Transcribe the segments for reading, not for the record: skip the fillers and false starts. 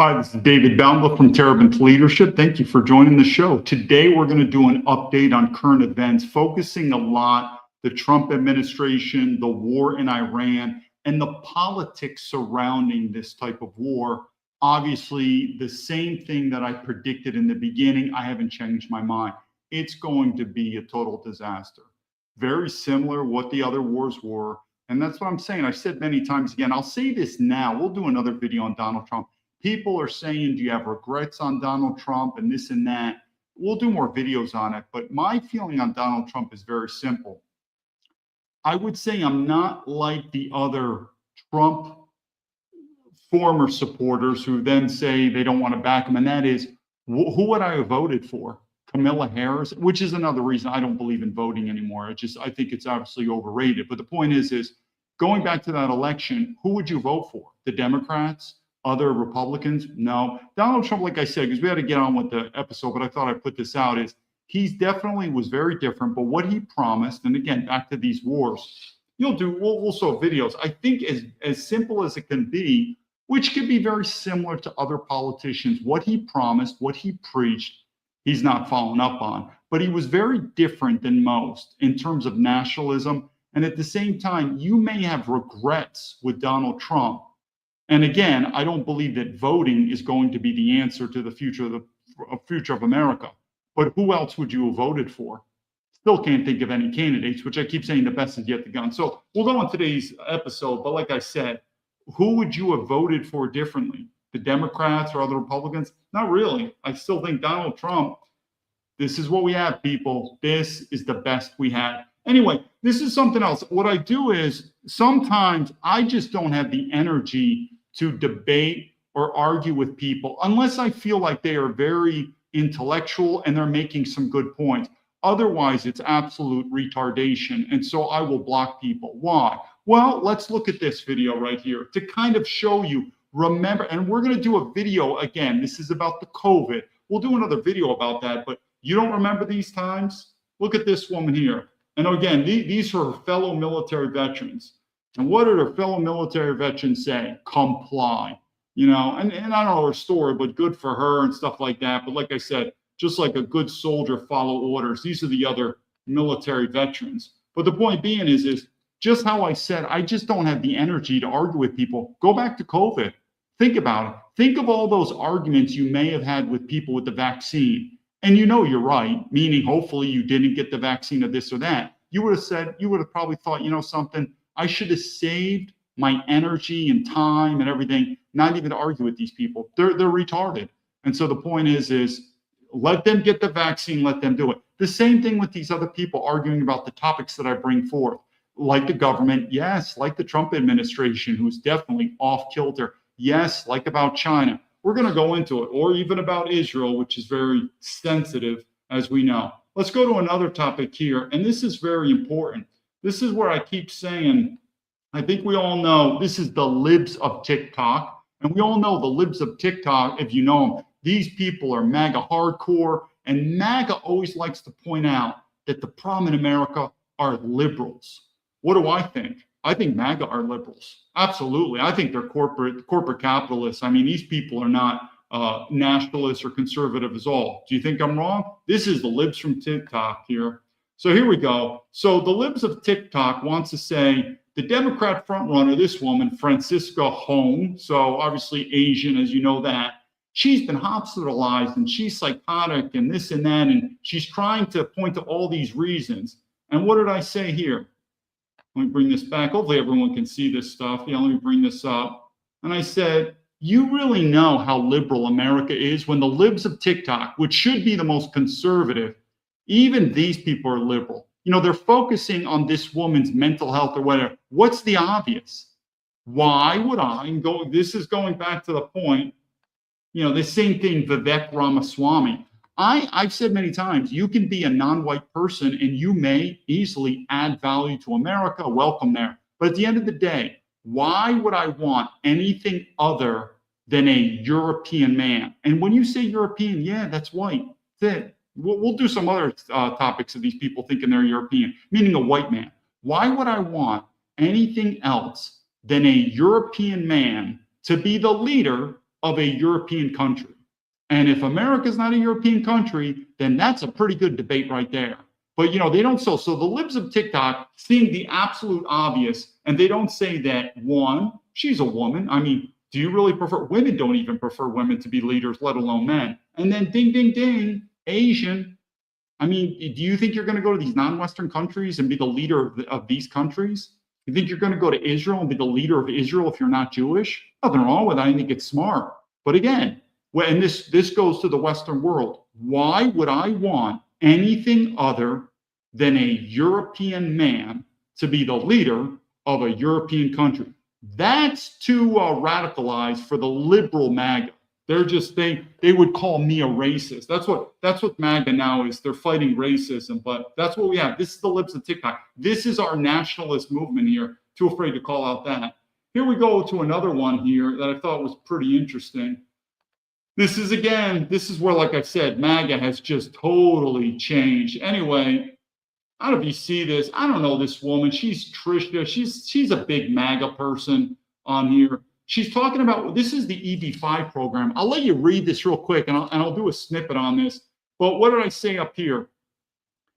Hi, this is David Baumblatt from Terabant Leadership. Thank you for joining the show. Today, we're going to do an update on current events, focusing a lot the Trump administration, the war in Iran, and the politics surrounding this type of war. Obviously, the same thing that I predicted in the beginning, I haven't changed my mind. It's going to be a total disaster. Very similar what the other wars were. And that's what I'm saying. I've said many times again, I'll say this now. We'll do another video on Donald Trump. People are saying, do you have regrets on Donald Trump and this and that? We'll do more videos on it. But my feeling on Donald Trump is very simple. I would say I'm not like the other Trump former supporters who then say they don't want to back him. And that is, who would I have voted for? Kamala Harris, which is another reason I don't believe in voting anymore. I think it's obviously overrated. But the point is going back to that election, who would you vote for? The Democrats? Other Republicans? No. Donald Trump, like I said, because we had to get on with the episode, but I thought I'd put this out, is he's definitely was very different. But what he promised, and again, back to these wars, we'll show videos. I think as simple as it can be, which could be very similar to other politicians, what he promised, what he preached, he's not following up on. But he was very different than most in terms of nationalism. And at the same time, you may have regrets with Donald Trump. And again, I don't believe that voting is going to be the answer to the future of America. But who else would you have voted for? Still can't think of any candidates, which I keep saying the best is yet to come. So we'll go on today's episode. But like I said, who would you have voted for differently? The Democrats or other Republicans? Not really. I still think Donald Trump, this is what we have, people. This is the best we had. Anyway, this is something else. What I do is sometimes I just don't have the energy to debate or argue with people unless I feel like they are very intellectual and they're making some good points. Otherwise, it's absolute retardation. And so I will block people. Why? Well, let's look at this video right here to kind of show you, remember, and we're going to do a video again. This is about the COVID. We'll do another video about that, but you don't remember these times? Look at this woman here. And again, these are her fellow military veterans. And what did her fellow military veterans say? Comply. And I don't know her story, but good for her and stuff like that. But like I said, just like a good soldier, follow orders. These are the other military veterans. But the point being is just how I said, I just don't have the energy to argue with people. Go back to COVID. Think about it. Think of all those arguments you may have had with people with the vaccine. And you're right, meaning hopefully you didn't get the vaccine or this or that. You would have probably thought, something, I should have saved my energy and time and everything, not even to argue with these people. They're retarded. And so the point is let them get the vaccine, let them do it. The same thing with these other people arguing about the topics that I bring forth, like the government, yes, like the Trump administration, who's definitely off kilter, yes, like about China. We're going to go into it, or even about Israel, which is very sensitive, as we know. Let's go to another topic here, and this is very important. This is where I keep saying, I think we all know this is the libs of TikTok, and we all know the libs of TikTok, if you know them, these people are MAGA hardcore, and MAGA always likes to point out that the problem in America are liberals. What do I think? I think MAGA are liberals. Absolutely. I think they're corporate capitalists. I mean, these people are not nationalists or conservative at all. Do you think I'm wrong? This is the libs from TikTok here. So here we go. So the libs of TikTok wants to say the Democrat frontrunner, this woman, Francisca Hong, so obviously Asian, as you know that, she's been hospitalized and she's psychotic and this and that, and she's trying to point to all these reasons. And what did I say here? Let me bring this back. Hopefully everyone can see this stuff. Yeah, let me bring this up. And I said, you really know how liberal America is when the libs of TikTok, which should be the most conservative, even these people are liberal. They're focusing on this woman's mental health or whatever. What's the obvious? Why would I go? This is going back to the point, the same thing, Vivek Ramaswamy. I've said many times, you can be a non-white person and you may easily add value to America, welcome there. But at the end of the day, why would I want anything other than a European man? And when you say European, yeah, that's white. That's it. We'll do some other topics of these people thinking they're European, meaning a white man. Why would I want anything else than a European man to be the leader of a European country. And if America's not a European country, then that's a pretty good debate right there. But they don't. So the libs of TikTok seeing the absolute obvious, and they don't say that, one, she's a woman. I mean, do you really prefer? Women don't even prefer women to be leaders, let alone men. And then ding, ding, ding, Asian. I mean, do you think you're going to go to these non-Western countries and be the leader of these countries? You think you're going to go to Israel and be the leader of Israel if you're not Jewish? Nothing wrong with that. I think it's smart. But again, and this goes to the Western world. Why would I want anything other than a European man to be the leader of a European country? That's too radicalized for the liberal MAGA. They're just they would call me a racist. That's what MAGA now is. They're fighting racism, but that's what we have. This is the libs of TikTok. This is our nationalist movement here. Too afraid to call out that. Here we go to another one here that I thought was pretty interesting. This is where, like I said, MAGA has just totally changed. Anyway, I don't know if you see this. I don't know this woman. She's Trisha. She's a big MAGA person on here. She's talking about, this is the EB5 program. I'll let you read this real quick, and I'll do a snippet on this. But what did I say up here?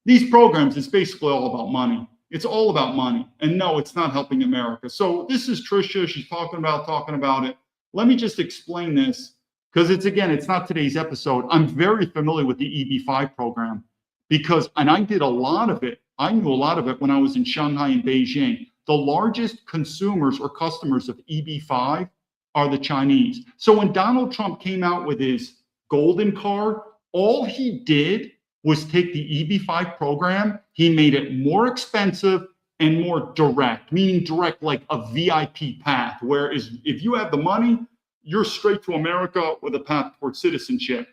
These programs, it's basically all about money. It's all about money. And no, it's not helping America. So this is Trisha. She's talking about it. Let me just explain this, because it's not today's episode. I'm very familiar with the EB5 program and I did a lot of it. I knew a lot of it when I was in Shanghai and Beijing. The largest consumers or customers of EB5 are the Chinese. So when Donald Trump came out with his golden card, all he did was take the EB5 program. He made it more expensive and more direct, meaning direct like a VIP path, whereas if you have the money, you're straight to America with a path towards citizenship.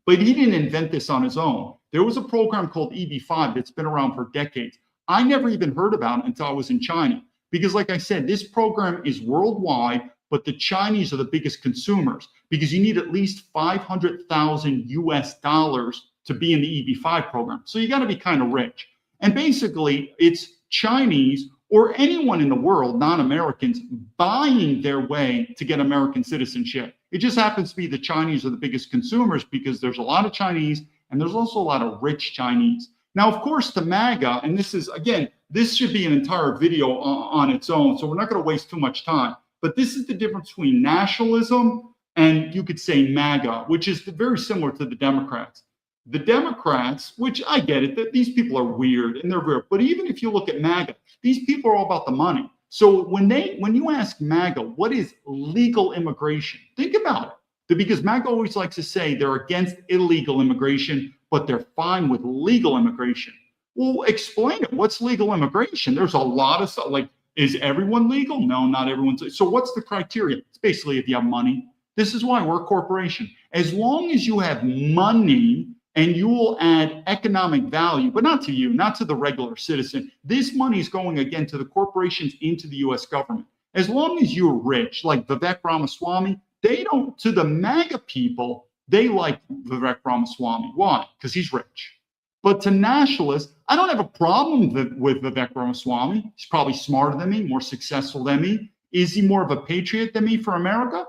But he didn't invent this on his own. There was a program called EB5 that's been around for decades. I never even heard about it until I was in China, because like I said, this program is worldwide, but the Chinese are the biggest consumers because you need at least 500,000 US dollars to be in the EB5 program. So you got to be kind of rich. And basically it's Chinese or anyone in the world, non-Americans, buying their way to get American citizenship. It just happens to be the Chinese are the biggest consumers because there's a lot of Chinese and there's also a lot of rich Chinese. Now, of course, the MAGA, and this should be an entire video on its own, so we're not going to waste too much time. But this is the difference between nationalism and you could say MAGA, which is very similar to the Democrats. The Democrats, which I get it, that these people are weird and they're weird, but even if you look at MAGA, these people are all about the money. So when you ask MAGA, what is legal immigration? Think about it. Because MAGA always likes to say they're against illegal immigration, but they're fine with legal immigration. Well, explain it. What's legal immigration? There's a lot of stuff. Like, is everyone legal? No, not everyone's. So what's the criteria? It's basically if you have money. This is why we're a corporation. As long as you have money and you will add economic value, but not to you, not to the regular citizen. This money is going again to the corporations, into the US government. As long as you're rich, like Vivek Ramaswamy, to the MAGA people, they like Vivek Ramaswamy. Why? Because he's rich. But to nationalists, I don't have a problem with Vivek Ramaswamy. He's probably smarter than me, more successful than me. Is he more of a patriot than me for America?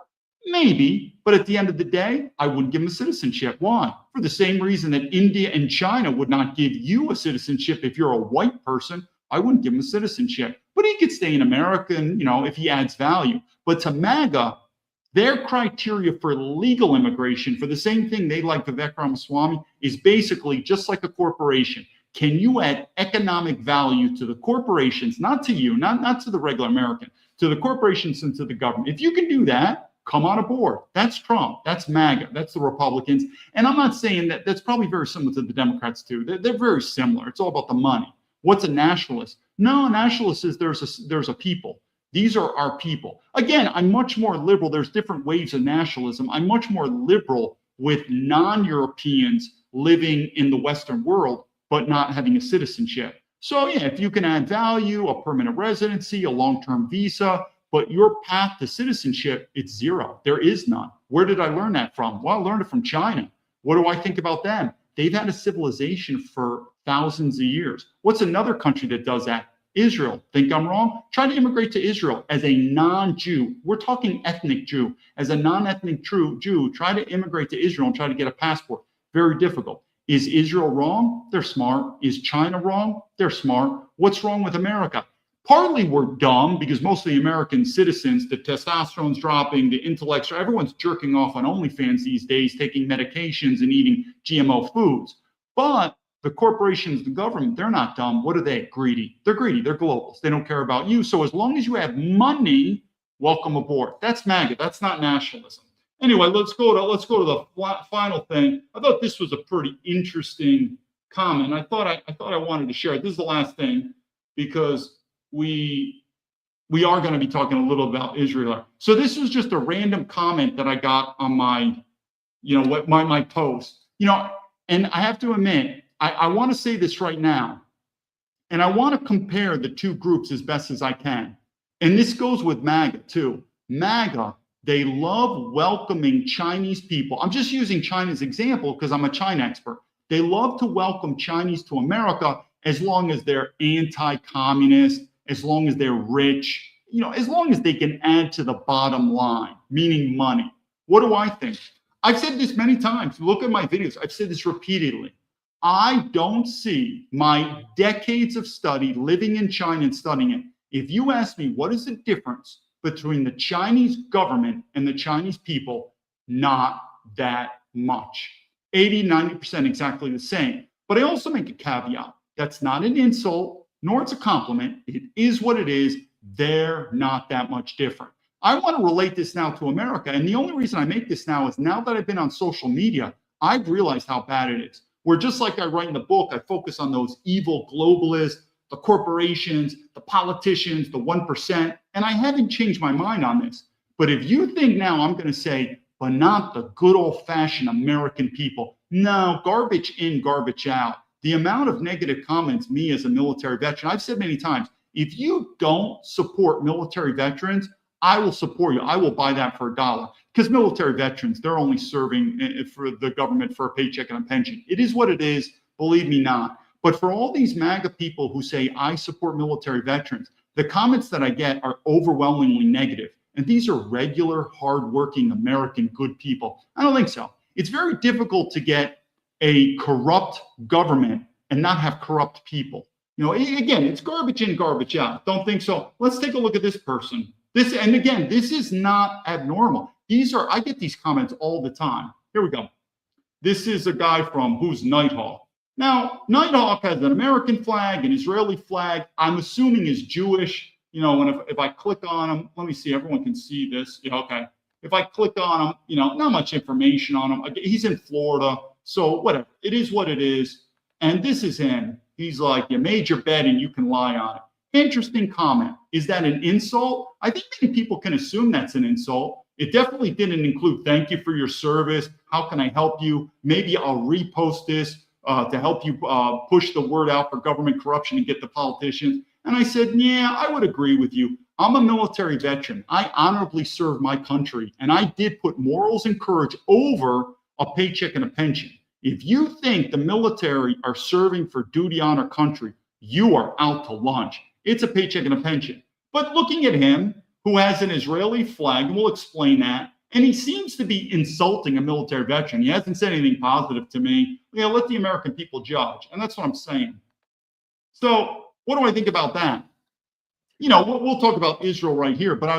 Maybe. But at the end of the day, I wouldn't give him a citizenship. Why? For the same reason that India and China would not give you a citizenship if you're a white person. I wouldn't give him a citizenship. But he could stay in America and, if he adds value. But to MAGA, their criteria for legal immigration, for the same thing they like Vivek Ramaswamy, is basically just like a corporation. Can you add economic value to the corporations, not to you, not to the regular American, to the corporations and to the government? If you can do that, come on aboard. That's Trump. That's MAGA. That's the Republicans. And I'm not saying that that's probably very similar to the Democrats too. They're very similar. It's all about the money. What's a nationalist? No, a nationalist is there's a people. These are our people. Again, I'm much more liberal. There's different waves of nationalism. I'm much more liberal with non-Europeans living in the Western world, but not having a citizenship. So yeah, if you can add value, a permanent residency, a long-term visa, but your path to citizenship, it's zero. There is none. Where did I learn that from? Well, I learned it from China. What do I think about them? They've had a civilization for thousands of years. What's another country that does that? Israel. Think I'm wrong? Try to immigrate to Israel as a non-Jew. We're talking ethnic Jew. As a non-ethnic Jew, try to immigrate to Israel and try to get a passport. Very difficult. Is Israel wrong? They're smart. Is China wrong? They're smart. What's wrong with America? Partly we're dumb because most of the American citizens, the testosterone's dropping, the intellects, everyone's jerking off on OnlyFans these days, taking medications and eating GMO foods. But the corporations, the government, they're not dumb. What are they? Greedy. They're greedy. They're globals. They don't care about you. So as long as you have money, welcome aboard. That's MAGA. That's not nationalism. Anyway, let's go to the final thing. I thought this was a pretty interesting comment. I thought I wanted to share it. This is the last thing because we are going to be talking a little about Israel. So this was just a random comment that I got on my post. And I have to admit, I want to say this right now, and I want to compare the two groups as best as I can. And this goes with MAGA too. MAGA, they love welcoming Chinese people. I'm just using China as an example because I'm a China expert. They love to welcome Chinese to America as long as they're anti-communist, as long as they're rich, as long as they can add to the bottom line, meaning money. What do I think? I've said this many times. Look at my videos. I've said this repeatedly. I don't see my decades of study living in China and studying it. If you ask me what is the difference between the Chinese government and the Chinese people, not that much. 80, 90% exactly the same. But I also make a caveat. That's not an insult, nor it's a compliment. It is what it is. They're not that much different. I want to relate this now to America. And the only reason I make this now is now that I've been on social media, I've realized how bad it is. Where just like I write in the book, I focus on those evil globalists, the corporations, the politicians, the 1%. And I haven't changed my mind on this. But if you think now I'm going to say, but not the good old fashioned American people, no, garbage in, garbage out. The amount of negative comments, me as a military veteran, I've said many times, if you don't support military veterans, I will support you. I will buy that for $1 because military veterans, they're only serving for the government for a paycheck and a pension. It is what it is. Believe me not. But for all these MAGA people who say, I support military veterans, the comments that I get are overwhelmingly negative. And these are regular, hardworking American good people. I don't think so. It's very difficult to get a corrupt government and not have corrupt people. Again, it's garbage in, garbage out. Don't think so. Let's take a look at this person. This is not abnormal. I get these comments all the time. Here we go. This is a guy from who's Nighthawk. Now, Nighthawk has an American flag, an Israeli flag. I'm assuming is Jewish. And if I click on him, let me see, everyone can see this. Yeah, okay. If I click on him, not much information on him. He's in Florida. So whatever. It is what it is. And this is him. He's like, you made your bed and you can lie on it. Interesting comment. Is that an insult? I think many people can assume that's an insult. It definitely didn't include thank you for your service. How can I help you? Maybe I'll repost this to help you push the word out for government corruption and get the politicians. And I said, yeah, I would agree with you. I'm a military veteran. I honorably served my country, and I did put morals and courage over a paycheck and a pension. If you think the military are serving for duty, honor, country, you are out to lunch. It's a paycheck and a pension. But looking at him, who has an Israeli flag, and we'll explain that, and he seems to be insulting a military veteran. He hasn't said anything positive to me. Let the American people judge. And that's what I'm saying. So what do I think about that? We'll talk about Israel right here, but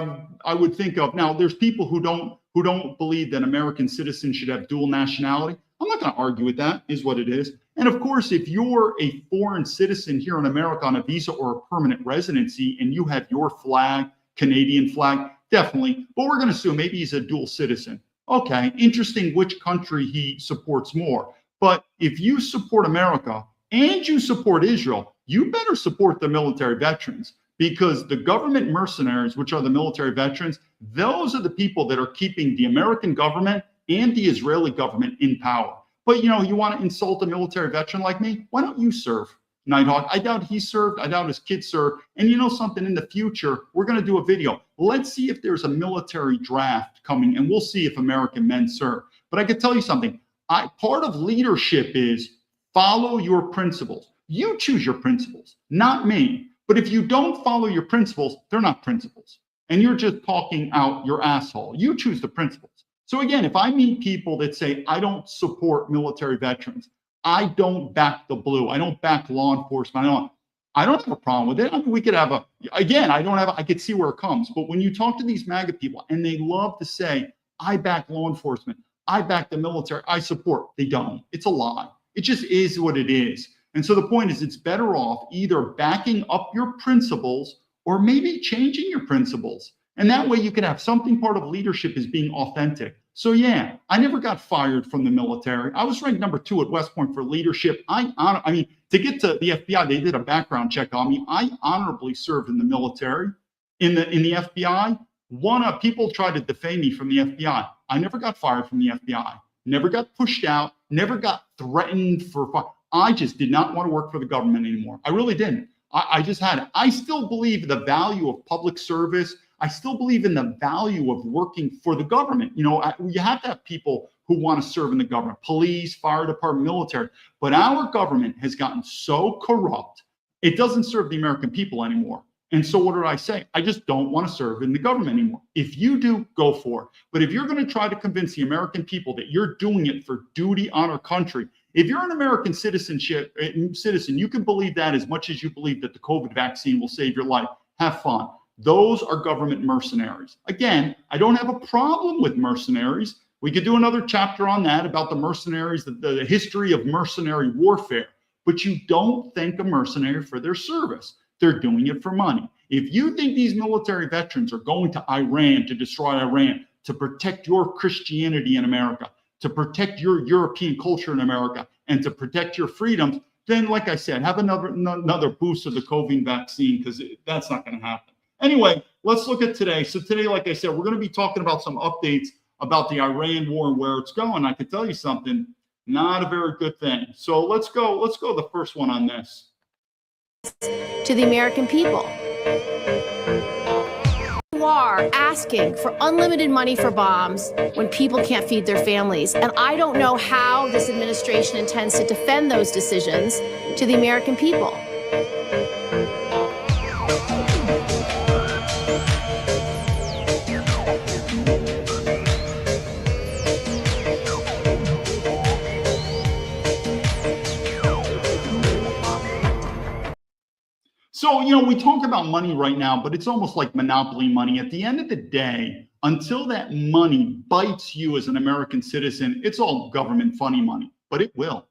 I would think of, now there's people who don't believe that American citizens should have dual nationality. I'm not going to argue with that, is what it is. And of course, if you're a foreign citizen here in America on a visa or a permanent residency and you have your flag, Canadian flag, definitely. But we're going to assume maybe he's a dual citizen. Okay, interesting which country he supports more. But if you support America and you support Israel, you better support the military veterans, because the government mercenaries, which are the military veterans, those are the people that are keeping the American government and the Israeli government in power. But you want to insult a military veteran like me? Why don't you serve, Nighthawk? I doubt he served. I doubt his kids served. And something, in the future, we're going to do a video. Let's see if there's a military draft coming, and we'll see if American men serve. But I could tell you something. Part of leadership is follow your principles. You choose your principles, not me. But if you don't follow your principles, they're not principles. And you're just talking out your asshole. You choose the principles. So again, if I meet people that say, I don't support military veterans, I don't back the blue, I don't back law enforcement, I don't have a problem with it. I mean, we could have I could see where it comes. But when you talk to these MAGA people and they love to say, I back law enforcement, I back the military, I support, they don't. It's a lie. It just is what it is. And so the point is, it's better off either backing up your principles or maybe changing your principles. And that way you can have something. Part of leadership is being authentic. So yeah, I never got fired from the military. I was ranked number 2 at West Point for leadership. I mean, to get to the FBI, they did a background check on me. I honorably served in the military. In the FBI, people tried to defame me from the FBI. I never got fired from the FBI. Never got pushed out. Never got threatened for fire. I just did not want to work for the government anymore. I really didn't. I just had it. I still believe the value of public service. I still believe in the value of working for the government. You have to have people who want to serve in the government, police, fire department, military. But our government has gotten so corrupt, it doesn't serve the American people anymore. And so what did I say? I just don't want to serve in the government anymore. If you do, go for it. But if you're going to try to convince the American people that you're doing it for duty, honor, country, if you're an American citizen, you can believe that as much as you believe that the COVID vaccine will save your life. Have fun. Those are government mercenaries. Again, I don't have a problem with mercenaries. We could do another chapter on that, about the mercenaries, the history of mercenary warfare. But you don't thank a mercenary for their service. They're doing it for money. If you think these military veterans are going to Iran to destroy Iran, to protect your Christianity in America, to protect your European culture in America, and to protect your freedoms, then, like I said, have another boost of the COVID vaccine, because that's not going to happen. Anyway, let's look at today. So today, like I said, we're going to be talking about some updates about the Iran war and where it's going. I can tell you something, not a very good thing. So let's go the first one on this. To the American people who are asking for unlimited money for bombs when people can't feed their families. And I don't know how this administration intends to defend those decisions to the American people. So, we talk about money right now, but it's almost like monopoly money. At the end of the day, until that money bites you as an American citizen, it's all government funny money, but it will.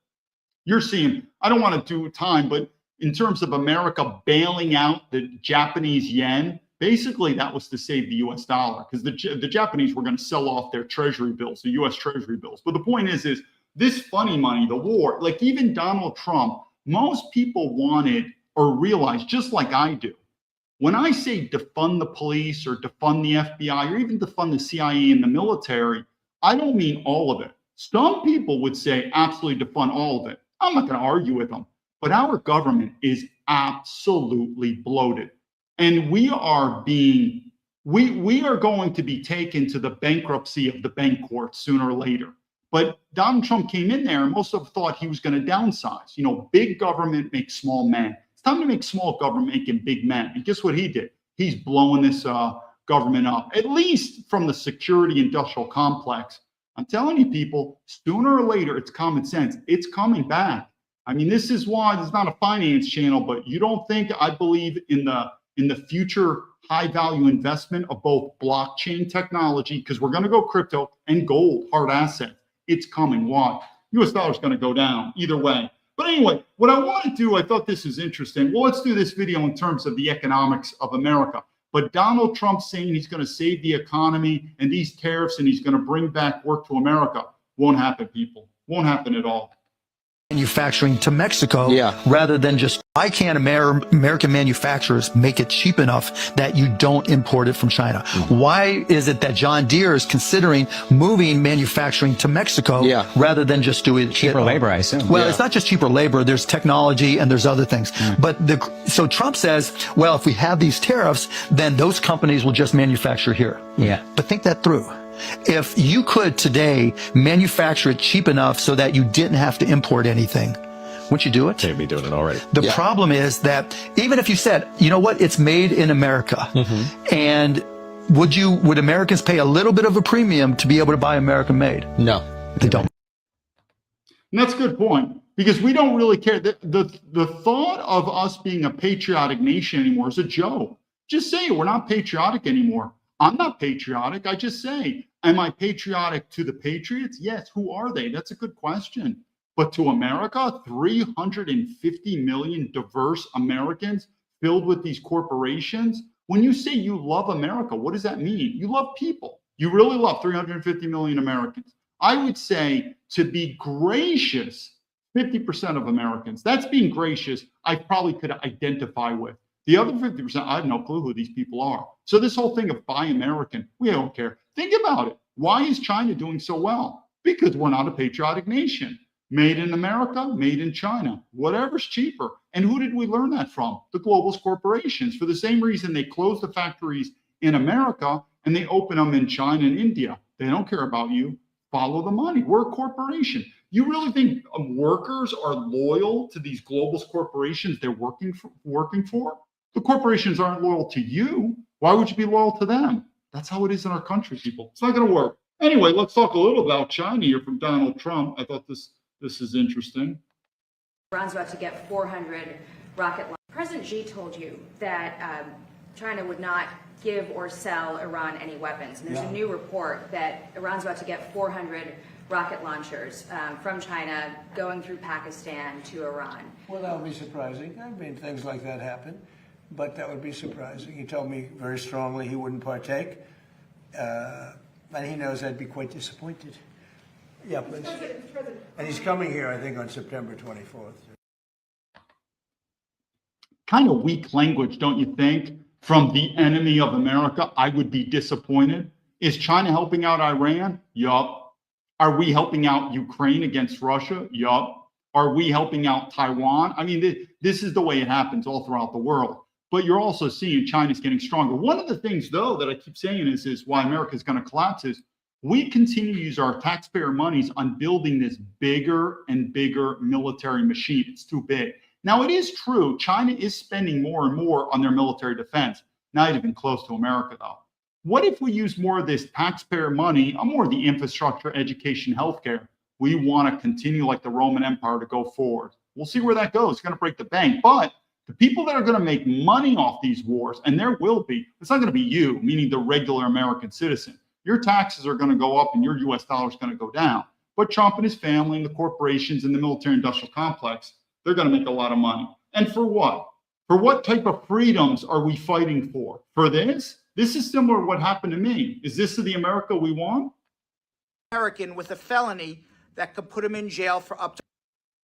You're seeing, I don't want to do time, but in terms of America bailing out the Japanese yen, basically that was to save the US dollar, because the Japanese were going to sell off their treasury bills, the US treasury bills. But the point is this funny money, the war, like even Donald Trump, most people wanted or realize, just like I do, when I say defund the police or defund the FBI or even defund the CIA and the military, I don't mean all of it. Some people would say absolutely defund all of it. I'm not going to argue with them, but our government is absolutely bloated. And we are going to be taken to the bankruptcy of the bank court sooner or later. But Donald Trump came in there and most of us thought he was going to downsize. Big government makes small men. Time to make small government making big men. And guess what he did? He's blowing this government up, at least from the security industrial complex. I'm telling you, people, sooner or later, it's common sense. It's coming back. I mean, this is why this is not a finance channel, but you don't think I believe in the future high value investment of both blockchain technology, because we're going to go crypto, and gold, hard asset. It's coming. Why? US dollar is going to go down either way. But anyway, what I want to do, I thought this is interesting. Well, let's do this video in terms of the economics of America. But Donald Trump saying he's going to save the economy and these tariffs and he's going to bring back work to America won't happen, people. Won't happen at all. Manufacturing to Mexico, rather than just, why can't American manufacturers make it cheap enough that you don't import it from China? Why is it that John Deere is considering moving manufacturing to Mexico rather than just doing cheaper labor, I assume? Well, it's not just cheaper labor. There's technology and there's other things. But so Trump says, well, if we have these tariffs, then those companies will just manufacture here. But think that through. If you could today manufacture it cheap enough so that you didn't have to import anything, Wouldn't you do it? They'd be doing it already. The problem is that even if you said, you know what, it's made in America, and would Americans pay a little bit of a premium to be able to buy American made? No, they don't. And that's a good point, because we don't really care. The thought of us being a patriotic nation anymore is a joke. Just say we're not patriotic anymore. I'm not patriotic. I just say, am I patriotic to the Patriots? Yes. Who are they? That's a good question. But to America, 350 million diverse Americans filled with these corporations. When you say you love America, what does that mean? You love people. You really love 350 million Americans. I would say to be gracious, 50% of Americans, that's being gracious, I probably could identify with. The other 50%, I have no clue who these people are. So this whole thing of buy American, we don't care. Think about it. Why is China doing so well? Because we're not a patriotic nation. Made in America, made in China, whatever's cheaper. And who did we learn that from? The globalist corporations. For the same reason they closed the factories in America and they open them in China and India. They don't care about you. Follow the money. We're a corporation. You really think workers are loyal to these globalist corporations they're working for? The corporations aren't loyal to you. Why would you be loyal to them? That's how it is in our country, people. It's not going to work. Anyway, let's talk a little about China here from Donald Trump. I thought this is interesting. Iran's about to get 400 rocket launchers. President Xi told you that China would not give or sell Iran any weapons. And there's a new report that Iran's about to get 400 rocket launchers from China going through Pakistan to Iran. Well, that would be surprising. I mean, things like that happen, but that would be surprising. He told me very strongly he wouldn't partake, and he knows I'd be quite disappointed. Yeah, please. And he's coming here, I think, on September 24th. Kind of weak language, don't you think? From the enemy of America, I would be disappointed. Is China helping out Iran? Yup. Are we helping out Ukraine against Russia? Yup. Are we helping out Taiwan? I mean, this is the way it happens all throughout the world. But you're also seeing China's getting stronger. One of the things, though, that I keep saying is why America is going to collapse is we continue to use our taxpayer monies on building this bigger and bigger military machine. It's too big. Now, it is true, China is spending more and more on their military defense. Not even close to America, though. What if we use more of this taxpayer money on more of the infrastructure, education, healthcare? We want to continue like the Roman Empire to go forward. We'll see where that goes. It's going to break the bank. But the people that are going to make money off these wars, and there will be, it's not going to be you, meaning the regular American citizen. Your taxes are going to go up and your US dollar is going to go down. But Trump and his family and the corporations and the military industrial complex, they're going to make a lot of money. And for what? For what type of freedoms are we fighting for? For this? This is similar to what happened to me. Is this the America we want? American with a felony that could put him in jail for up to.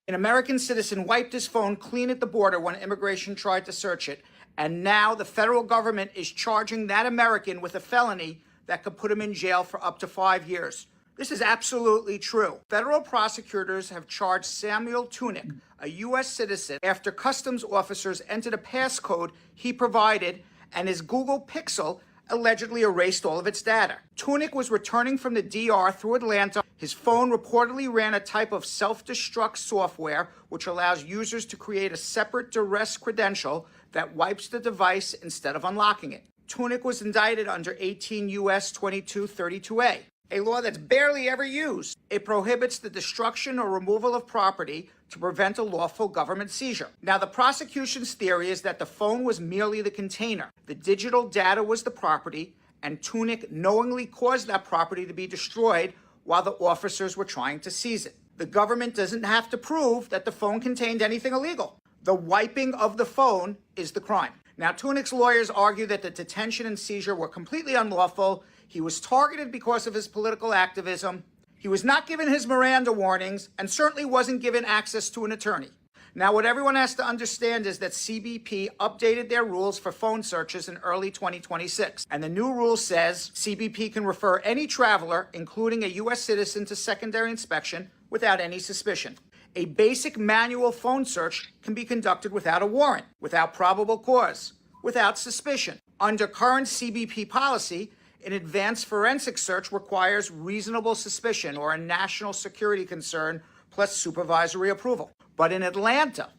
An American citizen wiped his phone clean at the border when immigration tried to search it. And now the federal government is charging that American with a felony that could put him in jail for up to 5 years. This is absolutely true. Federal prosecutors have charged Samuel Tunick, a U.S. citizen, after customs officers entered a passcode he provided and his Google Pixel allegedly erased all of its data. Tunick was returning from the DR through Atlanta. His phone reportedly ran a type of self-destruct software which allows users to create a separate duress credential that wipes the device instead of unlocking it. Tunick was indicted under 18 U.S. 2232A, a law that's barely ever used. It prohibits the destruction or removal of property to prevent a lawful government seizure. Now, the prosecution's theory is that the phone was merely the container. The digital data was the property, and Tunick knowingly caused that property to be destroyed while the officers were trying to seize it. The government doesn't have to prove that the phone contained anything illegal. The wiping of the phone is the crime. Now, Tunick's lawyers argue that the detention and seizure were completely unlawful. He was targeted because of his political activism. He was not given his Miranda warnings and certainly wasn't given access to an attorney. Now, what everyone has to understand is that CBP updated their rules for phone searches in early 2026. And the new rule says CBP can refer any traveler, including a U.S. citizen, to secondary inspection without any suspicion. A basic manual phone search can be conducted without a warrant, without probable cause, without suspicion. Under current CBP policy, an advanced forensic search requires reasonable suspicion or a national security concern plus supervisory approval. But in Atlanta,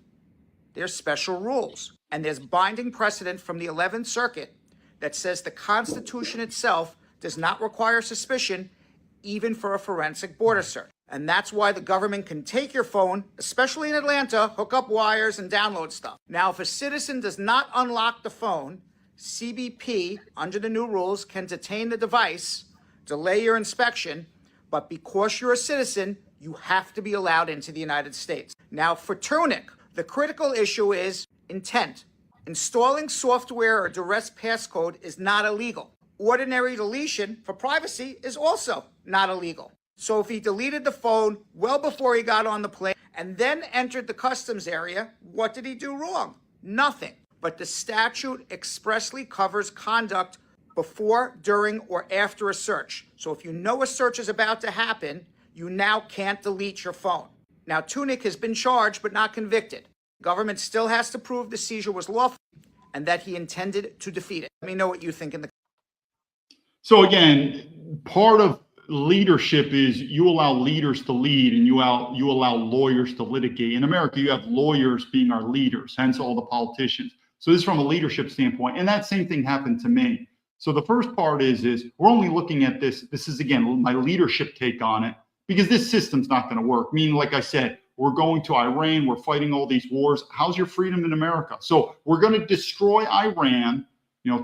there's special rules, and there's binding precedent from the 11th Circuit that says the Constitution itself does not require suspicion even for a forensic border search. And that's why the government can take your phone, especially in Atlanta, hook up wires and download stuff. Now, if a citizen does not unlock the phone, CBP, under the new rules, can detain the device, delay your inspection, but because you're a citizen, you have to be allowed into the United States. Now, for Tunick, the critical issue is intent. Installing software or duress passcode is not illegal. Ordinary deletion for privacy is also not illegal. So if he deleted the phone well before he got on the plane and then entered the customs area, what did he do wrong? Nothing. But the statute expressly covers conduct before, during, or after a search. So if you know a search is about to happen, you now can't delete your phone. Now, Tunick has been charged but not convicted. The government still has to prove the seizure was lawful and that he intended to defeat it. Let me know what you think in the. So again, part of leadership is you allow leaders to lead and you allow lawyers to litigate. In America, you have lawyers being our leaders, hence all the politicians. So this is from a leadership standpoint. And that same thing happened to me. So the first part is we're only looking at this. This is, again, my leadership take on it, because this system's not going to work. Meaning, like I said, we're going to Iran. We're fighting all these wars. How's your freedom in America? So we're going to destroy Iran,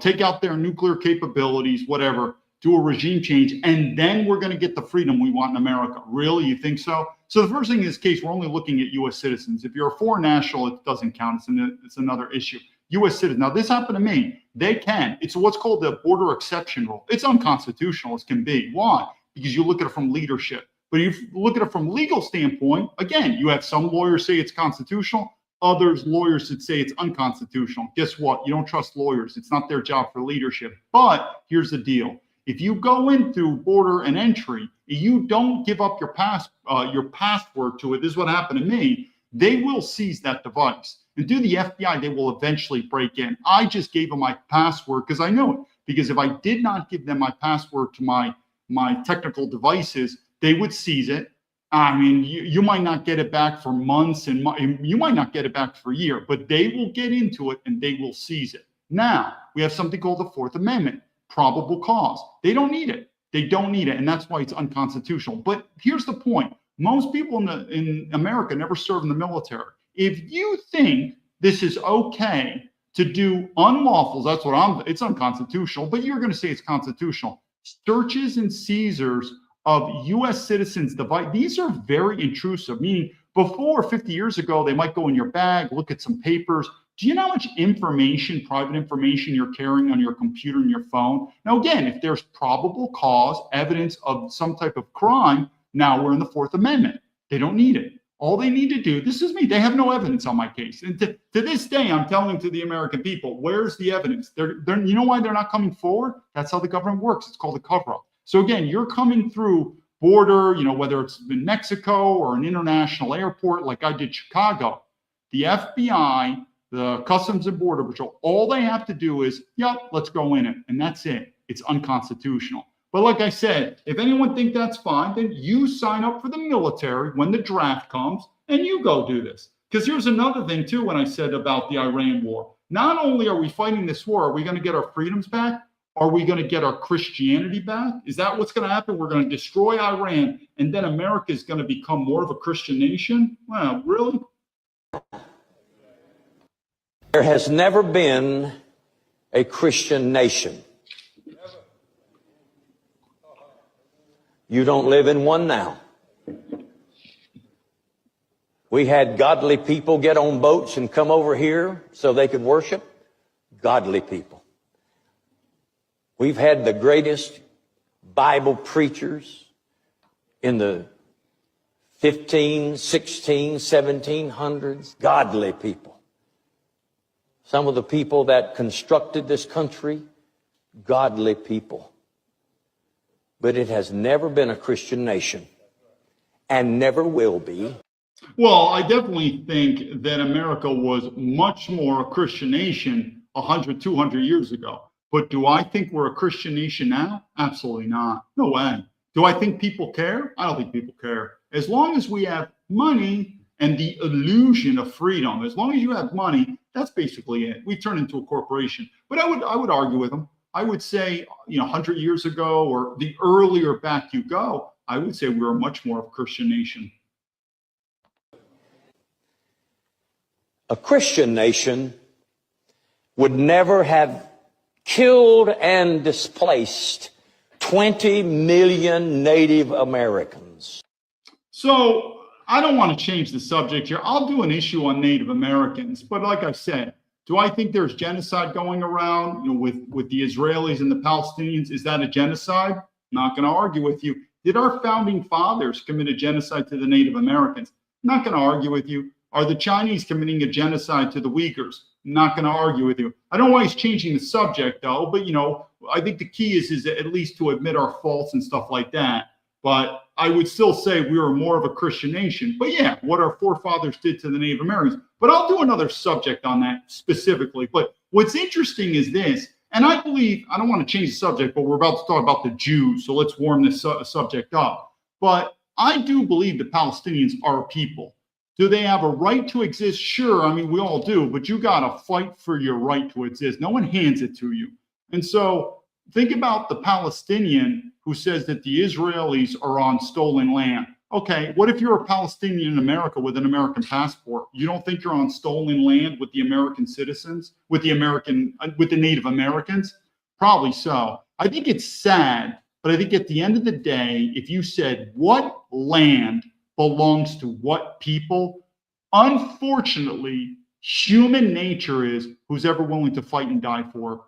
take out their nuclear capabilities, whatever, do a regime change, and then we're going to get the freedom we want in America. Really? You think so? So the first thing in this case, we're only looking at U.S. citizens. If you're a foreign national, it doesn't count. It's another issue. U.S. citizens. Now, this happened to me. They can. It's what's called the border exception rule. It's unconstitutional as can be. Why? Because you look at it from leadership. But if you look at it from legal standpoint, again, you have some lawyers say it's constitutional, others lawyers that say it's unconstitutional. Guess what? You don't trust lawyers. It's not their job for leadership. But here's the deal. If you go in through border and entry, you don't give up your password to it. This is what happened to me. They will seize that device. And through the FBI, they will eventually break in. I just gave them my password because I know it. Because if I did not give them my password to my technical devices, they would seize it. I mean, you might not get it back for months and you might not get it back for a year, but they will get into it and they will seize it. Now, we have something called the Fourth Amendment, probable cause. They don't need it. They don't need it. And that's why it's unconstitutional. But here's the point. Most people in America never serve in the military. If you think this is okay to do unlawfuls, it's unconstitutional, but you're going to say it's constitutional. Searches and seizures of U.S. citizens' device, these are very intrusive, meaning before 50 years ago, they might go in your bag, look at some papers. Do you know how much information, private information you're carrying on your computer and your phone? Now, again, if there's probable cause, evidence of some type of crime, now we're in the Fourth Amendment. They don't need it. All they need to do, this is me, they have no evidence on my case. And to this day, I'm telling to the American people, where's the evidence? You know why they're not coming forward? That's how the government works. It's called a cover-up. So again, you're coming through border, whether it's in Mexico or an international airport like I did Chicago, the FBI, the Customs and Border Patrol, all they have to do is, yep, let's go in it. And that's it. It's unconstitutional. But like I said, if anyone thinks that's fine, then you sign up for the military when the draft comes and you go do this. Because here's another thing, too, when I said about the Iran war. Not only are we fighting this war, are we going to get our freedoms back? Are we going to get our Christianity back? Is that what's going to happen? We're going to destroy Iran, and then America is going to become more of a Christian nation? Wow, really? There has never been a Christian nation. You don't live in one now. We had godly people get on boats and come over here so they could worship. Godly people. We've had the greatest Bible preachers in the 15, 16, 1700s. Godly people. Some of the people that constructed this country, godly people. But it has never been a Christian nation and never will be. Well, I definitely think that America was much more a Christian nation 100, 200 years ago. But do I think we're a Christian nation now? Absolutely not. No way. Do I think people care? I don't think people care. As long as we have money and the illusion of freedom. As long as you have money, that's basically it. We turn into a corporation. But I would argue with them. I would say, 100 years ago, or the earlier back you go, I would say we were much more of a Christian nation. A Christian nation would never have killed and displaced 20 million Native Americans. So I don't want to change the subject here. I'll do an issue on Native Americans, but like I said, do I think there's genocide going around, with the Israelis and the Palestinians? Is that a genocide? I'm not going to argue with you. Did our founding fathers commit a genocide to the Native Americans? I'm not going to argue with you. Are the Chinese committing a genocide to the Uyghurs? I'm not going to argue with you. I don't know why he's changing the subject though, but I think the key is at least to admit our faults and stuff like that. But I would still say we were more of a Christian nation. But yeah, what our forefathers did to the Native Americans. But I'll do another subject on that specifically. But what's interesting is this, and I believe, I don't want to change the subject, but we're about to talk about the Jews. So let's warm this subject up. But I do believe the Palestinians are a people. Do they have a right to exist? Sure. I mean, we all do, but you got to fight for your right to exist. No one hands it to you. And so think about the Palestinian who says that the Israelis are on stolen land. Okay, what if you're a Palestinian in America with an American passport? You don't think you're on stolen land with the American citizens, with the Native Americans? Probably so. I think it's sad, but I think at the end of the day, if you said what land belongs to what people, unfortunately, human nature is who's ever willing to fight and die for.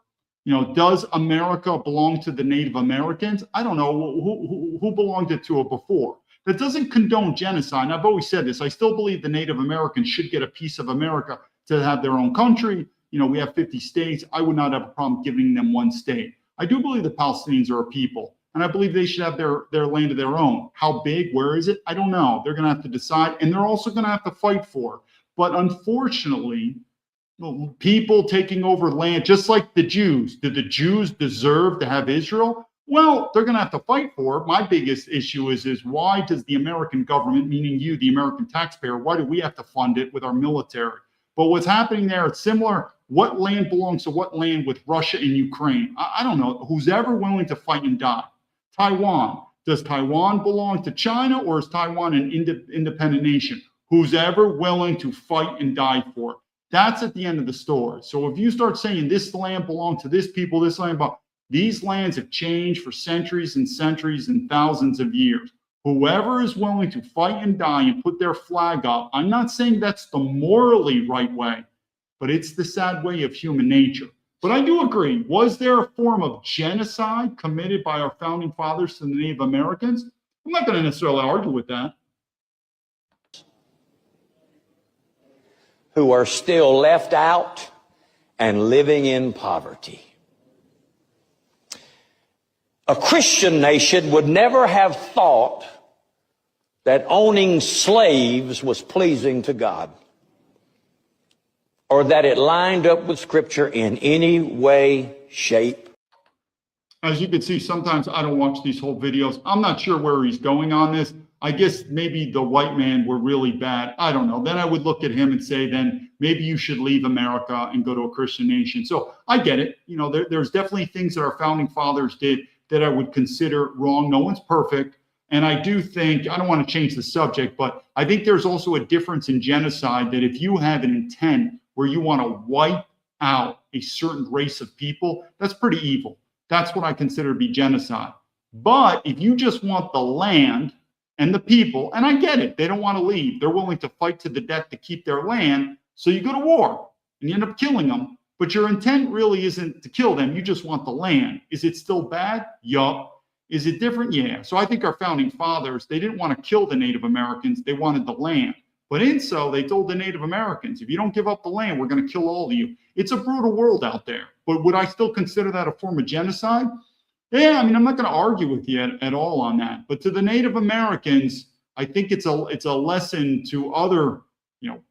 Does America belong to the Native Americans? I don't know who belonged it to it before. That doesn't condone genocide. And I've always said this. I still believe the Native Americans should get a piece of America to have their own country. We have 50 states. I would not have a problem giving them one state. I do believe the Palestinians are a people, and I believe they should have their land of their own. How big? Where is it? I don't know. They're going to have to decide, and they're also going to have to fight for it. But unfortunately, people taking over land, just like the Jews. Did the Jews deserve to have Israel? Well, they're going to have to fight for it. My biggest issue is why does the American government, meaning you, the American taxpayer, why do we have to fund it with our military? But what's happening there, it's similar. What land belongs to what land with Russia and Ukraine? I don't know. Who's ever willing to fight and die? Taiwan. Does Taiwan belong to China, or is Taiwan an independent nation? Who's ever willing to fight and die for it? That's at the end of the story. So if you start saying this land belongs to this people, this land belongs, these lands have changed for centuries and centuries and thousands of years. Whoever is willing to fight and die and put their flag up, I'm not saying that's the morally right way, but it's the sad way of human nature. But I do agree. Was there a form of genocide committed by our founding fathers to the Native Americans? I'm not going to necessarily argue with that. Who are still left out and living in poverty. A Christian nation would never have thought that owning slaves was pleasing to God, or that it lined up with Scripture in any way, shape. As you can see, sometimes I don't watch these whole videos. I'm not sure where he's going on this. I guess maybe the white man were really bad. I don't know. Then I would look at him and say, then maybe you should leave America and go to a Christian nation. So I get it. There's definitely things that our founding fathers did that I would consider wrong. No one's perfect. And I do think, I don't want to change the subject, but I think there's also a difference in genocide, that if you have an intent where you want to wipe out a certain race of people, that's pretty evil. That's what I consider to be genocide. But if you just want the land and the people, and I get it, they don't want to leave. They're willing to fight to the death to keep their land. So you go to war and you end up killing them. But your intent really isn't to kill them. You just want the land. Is it still bad? Yup. Is it different? Yeah. So I think our founding fathers, they didn't want to kill the Native Americans. They wanted the land. But in so, they told the Native Americans, if you don't give up the land, we're going to kill all of you. It's a brutal world out there. But would I still consider that a form of genocide? Yeah, I mean, I'm not going to argue with you at all on that. But to the Native Americans, I think it's a lesson to other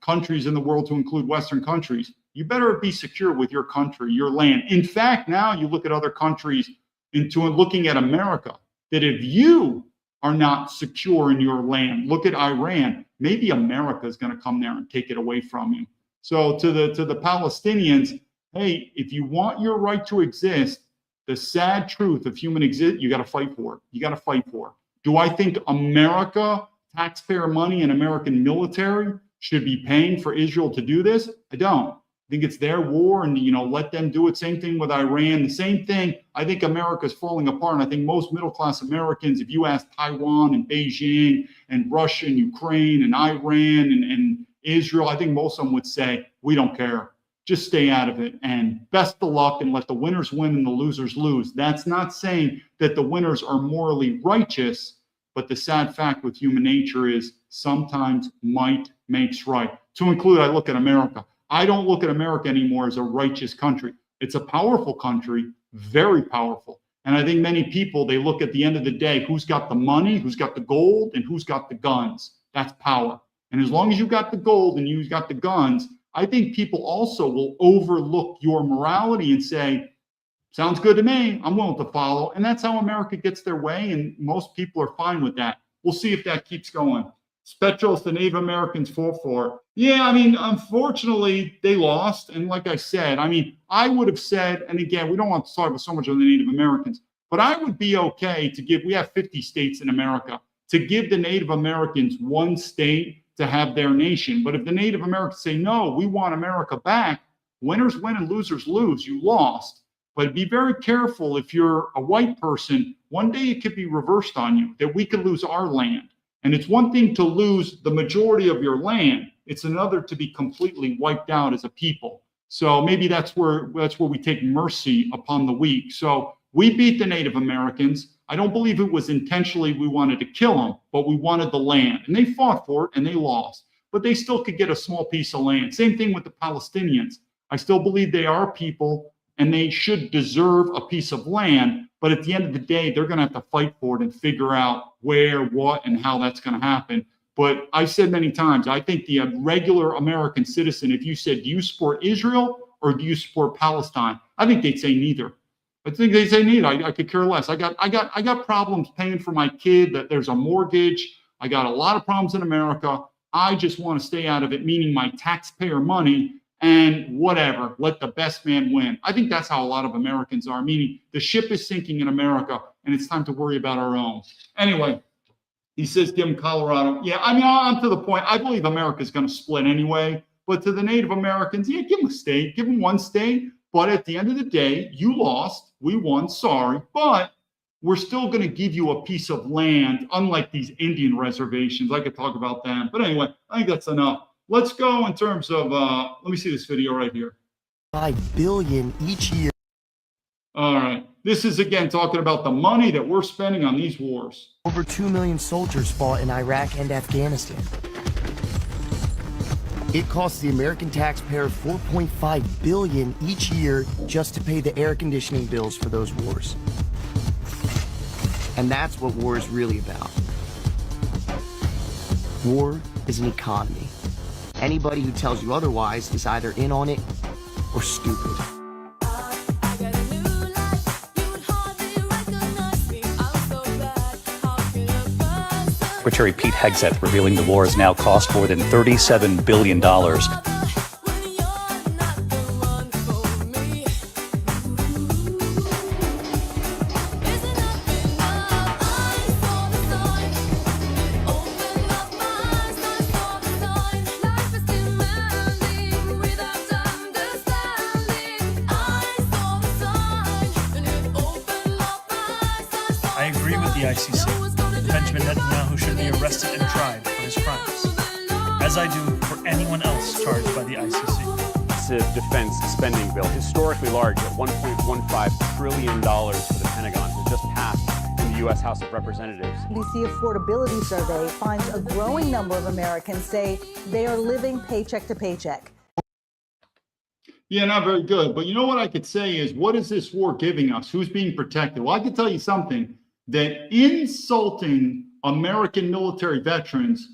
countries in the world, to include Western countries. You better be secure with your country, your land. In fact, now you look at other countries into looking at America, that if you are not secure in your land. Look at Iran. Maybe America is going to come there and take it away from you. So to the Palestinians, hey, if you want your right to exist, the sad truth of human exist, you got to fight for it. You got to fight for it. Do I think America, taxpayer money and American military should be paying for Israel to do this? I don't. I think it's their war, and let them do it. Same thing with Iran. The same thing. I think America's falling apart. And I think most middle-class Americans, if you ask Taiwan and Beijing and Russia and Ukraine and Iran and Israel, I think most of them would say, we don't care. Just stay out of it. And best of luck, and let the winners win and the losers lose. That's not saying that the winners are morally righteous, but the sad fact with human nature is sometimes might makes right. To include, I look at America. I don't look at America anymore as a righteous country. It's a powerful country, very powerful. And I think many people, they look at the end of the day, who's got the money, who's got the gold, and who's got the guns. That's power. And as long as you got the gold and you got the guns, I think people also will overlook your morality and say, sounds good to me, I'm willing to follow. And that's how America gets their way, and most people are fine with that. We'll see if that keeps going. Spetros, the Native Americans fought for. Yeah, I mean, unfortunately, they lost. And like I said, I mean, I would have said, and again, we don't want to talk about so much of the Native Americans, but I would be okay to give, we have 50 states in America, to give the Native Americans one state to have their nation. But if the Native Americans say, no, we want America back, winners win and losers lose. You lost. But be very careful if you're a white person. One day it could be reversed on you, that we could lose our land. And it's one thing to lose the majority of your land. It's another to be completely wiped out as a people. So maybe that's where we take mercy upon the weak. So we beat the Native Americans. I don't believe it was intentionally we wanted to kill them, but we wanted the land. And they fought for it and they lost. But they still could get a small piece of land. Same thing with the Palestinians. I still believe they are people and they should deserve a piece of land. But at the end of the day, they're going to have to fight for it and figure out where, what, and how that's going to happen. But I said many times, I think the regular American citizen, if you said, do you support Israel or do you support Palestine? I think they'd say neither. I think they'd say neither. I could care less. I got problems paying for my kid, that there's a mortgage. I got a lot of problems in America. I just want to stay out of it, meaning my taxpayer money. And whatever, let the best man win. I think that's how a lot of Americans are, meaning the ship is sinking in America and it's time to worry about our own. Anyway, he says, give him Colorado. Yeah, I mean, I'm to the point. I believe America is going to split anyway. But to the Native Americans, yeah, give them a state, give them one state. But at the end of the day, you lost, we won, sorry. But we're still going to give you a piece of land, unlike these Indian reservations. I could talk about them. But anyway, I think that's enough. Let's go in terms of, let me see this video right here. $5 billion each year. All right. This is, again, talking about the money that we're spending on these wars. Over 2 million soldiers fought in Iraq and Afghanistan. It costs the American taxpayer $4.5 billion each year just to pay the air conditioning bills for those wars. And that's what war is really about. War is an economy. Anybody who tells you otherwise is either in on it or stupid. Secretary Pete Hegseth revealing the war has now cost more than $37 billion. I agree with the ICC. Benjamin Netanyahu should be arrested and tried for his crimes, as I do for anyone else charged by the ICC. Massive defense spending bill, historically large at $1.15 trillion for the Pentagon, has just passed in the U.S. House of Representatives. The affordability survey finds a growing number of Americans say they are living paycheck to paycheck. Yeah, not very good. But you know what I could say is, what is this war giving us? Who's being protected? Well, I can tell you something, that insulting American military veterans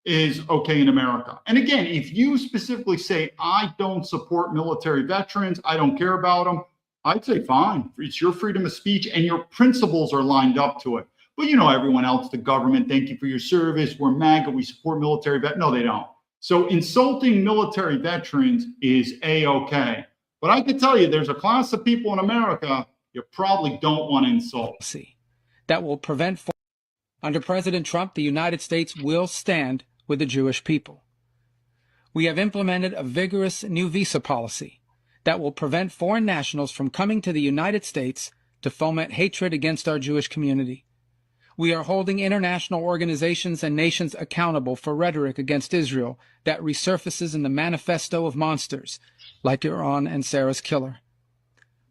is okay in America. And again, if you specifically say, I don't support military veterans, I don't care about them, I'd say fine. It's your freedom of speech and your principles are lined up to it. But you know, everyone else, the government, thank you for your service. We're MAGA, we support military vet. No, they don't. So insulting military veterans is A-okay. But I can tell you, there's a class of people in America you probably don't want to insult. That will prevent. Under President Trump, the United States will stand with the Jewish people. We have implemented a vigorous new visa policy that will prevent foreign nationals from coming to the United States to foment hatred against our Jewish community. We are holding international organizations and nations accountable for rhetoric against Israel that resurfaces in the manifesto of monsters, like Iran and Sarah's killer.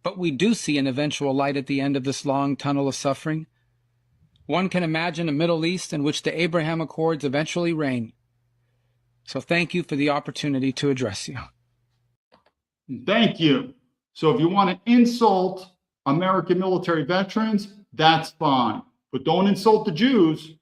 But we do see an eventual light at the end of this long tunnel of suffering. One can imagine a Middle East in which the Abraham Accords eventually reign. So thank you for the opportunity to address you. Thank you. So if you want to insult American military veterans, that's fine. But don't insult the Jews,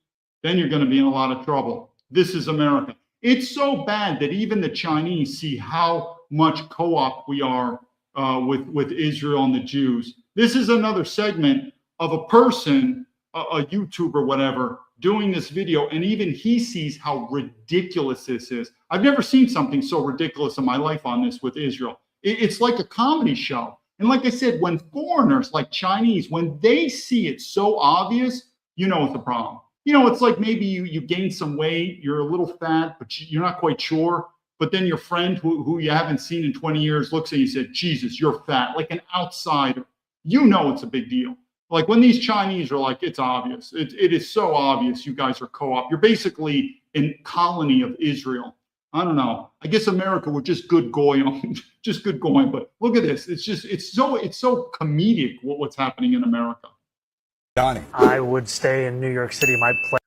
then you're going to be in a lot of trouble. This is America. It's so bad that even the Chinese see how much co-op we are with Israel and the Jews. This is another segment of a person, a YouTuber, whatever, doing this video, and even he sees how ridiculous this is. I've never seen something so ridiculous in my life on this with Israel. It's like a comedy show. And like I said, when foreigners like Chinese, when they see it so obvious, you know it's a problem. You know, it's like maybe you gain some weight, you're a little fat, but you're not quite sure. But then your friend who you haven't seen in 20 years looks at you and said, Jesus, you're fat, like an outsider. You know it's a big deal. Like when these Chinese are like, it's obvious. It is so obvious you guys are co-op. You're basically a colony of Israel. I don't know. I guess America were just good goyim, just good goyim. But look at this. It's so comedic what's happening in America. Donnie. I would stay in New York City. My plan.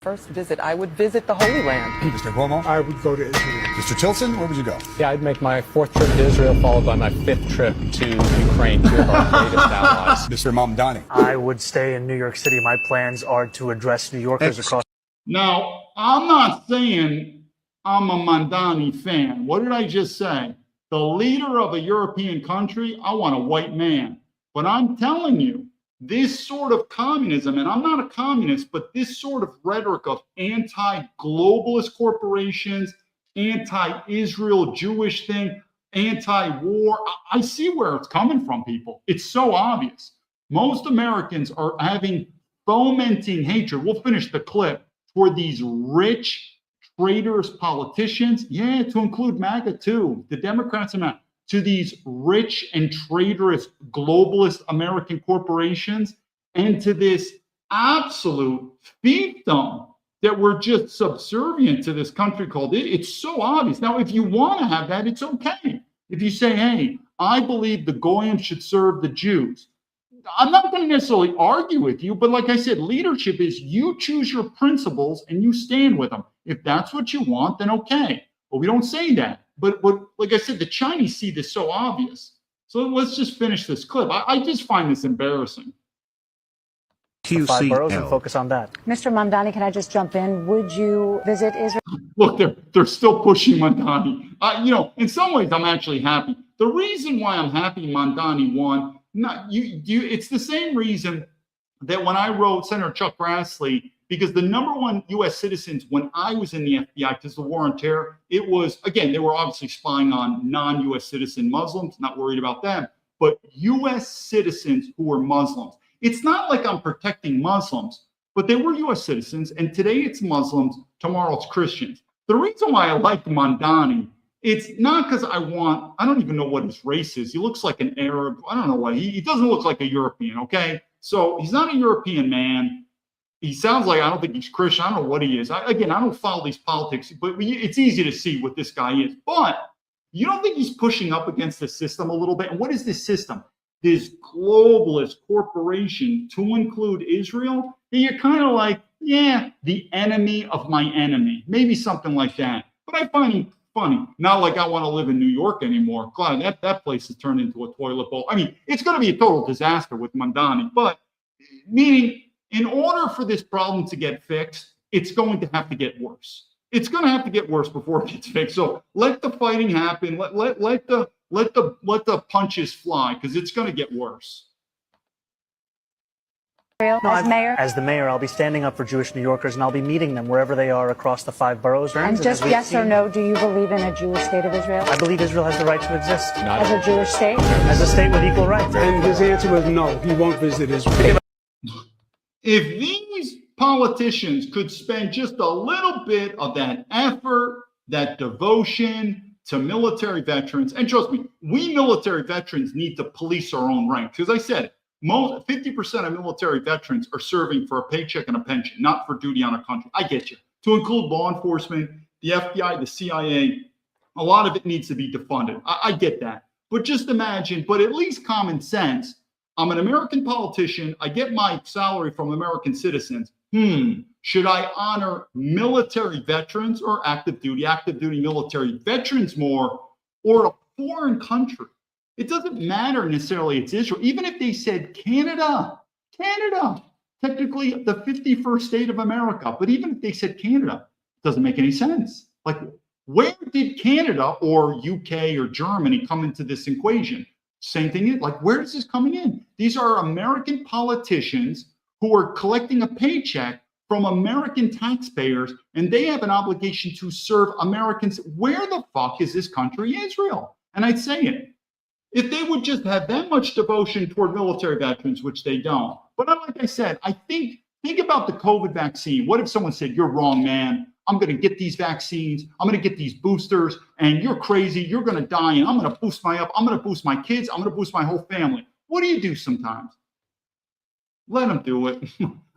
First visit, I would visit the Holy Land. Mr. Cuomo. I would go to Israel. Mr. Tilson, where would you go? Yeah, I'd make my 4th trip to Israel, followed by my 5th trip to Ukraine, two of our greatest allies. Mr. Mamdani. I would stay in New York City. My plans are to address New Yorkers across. Now, I'm not saying I'm a Mandani fan. What did I just say? The leader of a European country, I want a white man. But I'm telling you, this sort of communism, and I'm not a communist, but this sort of rhetoric of anti-globalist corporations, anti-Israel Jewish thing, anti-war, I see where it's coming from, people. It's so obvious. Most Americans are fomenting hatred. We'll finish the clip for these rich, traitorous politicians. Yeah, to include MAGA too. The Democrats and MAGA. To these rich and traitorous globalist American corporations, and to this absolute fiefdom that we're just subservient to this country called it. It's so obvious. Now, if you want to have that, it's okay. If you say, hey, I believe the Goyim should serve the Jews, I'm not going to necessarily argue with you, but like I said, leadership is you choose your principles and you stand with them. If that's what you want, then okay. But we don't say that. But like I said, the Chinese see this so obvious. So let's just finish this clip. I just find this embarrassing. The 5 boroughs and focus on that. Mr. Mamdani, can I just jump in? Would you visit Israel? Look, they're still pushing Mamdani. You know, in some ways, I'm actually happy. The reason why I'm happy Mamdani won, it's the same reason that when I wrote Senator Chuck Grassley, because the #1 U.S. citizens, when I was in the FBI, because the war on terror, it was, again, they were obviously spying on non-U.S. citizen Muslims, not worried about them, but U.S. citizens who were Muslims. It's not like I'm protecting Muslims, but they were U.S. citizens, and today it's Muslims, tomorrow it's Christians. The reason why I like Mamdani, it's not because I don't even know what his race is. He looks like an Arab. I don't know why. He doesn't look like a European, okay? So he's not a European man. He sounds like, I don't think he's Christian. I don't know what he is. I don't follow these politics, but it's easy to see what this guy is. But you don't think he's pushing up against the system a little bit? And what is this system? This globalist corporation, to include Israel? And you're kind of like, yeah, the enemy of my enemy. Maybe something like that. But I find him funny. Not like I want to live in New York anymore. God, that place has turned into a toilet bowl. I mean, it's going to be a total disaster with Mamdani. But meaning, in order for this problem to get fixed, it's going to have to get worse. It's going to have to get worse before it gets fixed. So let the fighting happen. Let the punches fly, because it's going to get worse. As mayor? As the mayor, I'll be standing up for Jewish New Yorkers, and I'll be meeting them wherever they are across the 5 boroughs. And just yes or no, do you believe in a Jewish state of Israel? I believe Israel has the right to exist. As a Jewish state? As a state with equal rights. And his answer was no, he won't visit Israel. If these politicians could spend just a little bit of that effort, that devotion to military veterans, and trust me, we military veterans need to police our own ranks. Because I said, 50% of military veterans are serving for a paycheck and a pension, not for duty on a country. I get you. To include law enforcement, the FBI, the CIA, a lot of it needs to be defunded. I get that. But just imagine, but at least common sense, I'm an American politician. I get my salary from American citizens. Should I honor military veterans or active duty military veterans more, or a foreign country? It doesn't matter necessarily it's Israel. Even if they said Canada, technically the 51st state of America, but even if they said Canada, it doesn't make any sense. Like, where did Canada or UK or Germany come into this equation? Same thing, like, where is this coming in? These are American politicians who are collecting a paycheck from American taxpayers, and they have an obligation to serve Americans. Where the fuck is this country, Israel? And I'd say it. If they would just have that much devotion toward military veterans, which they don't. But like I said, I think about the COVID vaccine. What if someone said, you're wrong, man. I'm going to get these vaccines. I'm going to get these boosters, and you're crazy. You're going to die, and I'm going to boost I'm going to boost my kids. I'm going to boost my whole family. What do you do sometimes? Let them do it.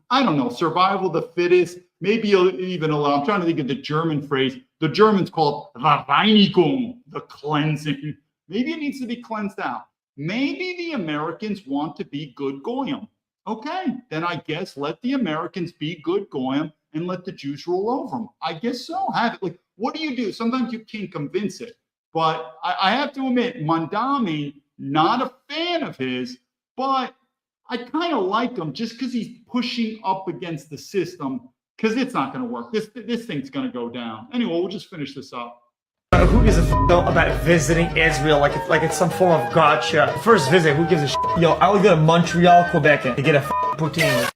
I don't know. Survival of the fittest. Maybe you'll even allow. I'm trying to think of the German phrase. The Germans call it Reinigung, the cleansing. Maybe it needs to be cleansed out. Maybe the Americans want to be good goyim. Okay, then I guess let the Americans be good goyim and let the Jews rule over them. I guess so. Have it. Like, what do you do? Sometimes you can't convince it. But I have to admit, Mandami, not a fan of his, but I kind of like him just because he's pushing up against the system, because it's not going to work. This thing's going to go down. Anyway, we'll just finish this up. Who gives a f about visiting Israel like it's some form of gotcha? First visit, who gives a shit? Yo, I would go to Montreal, Quebec, and get a poutine.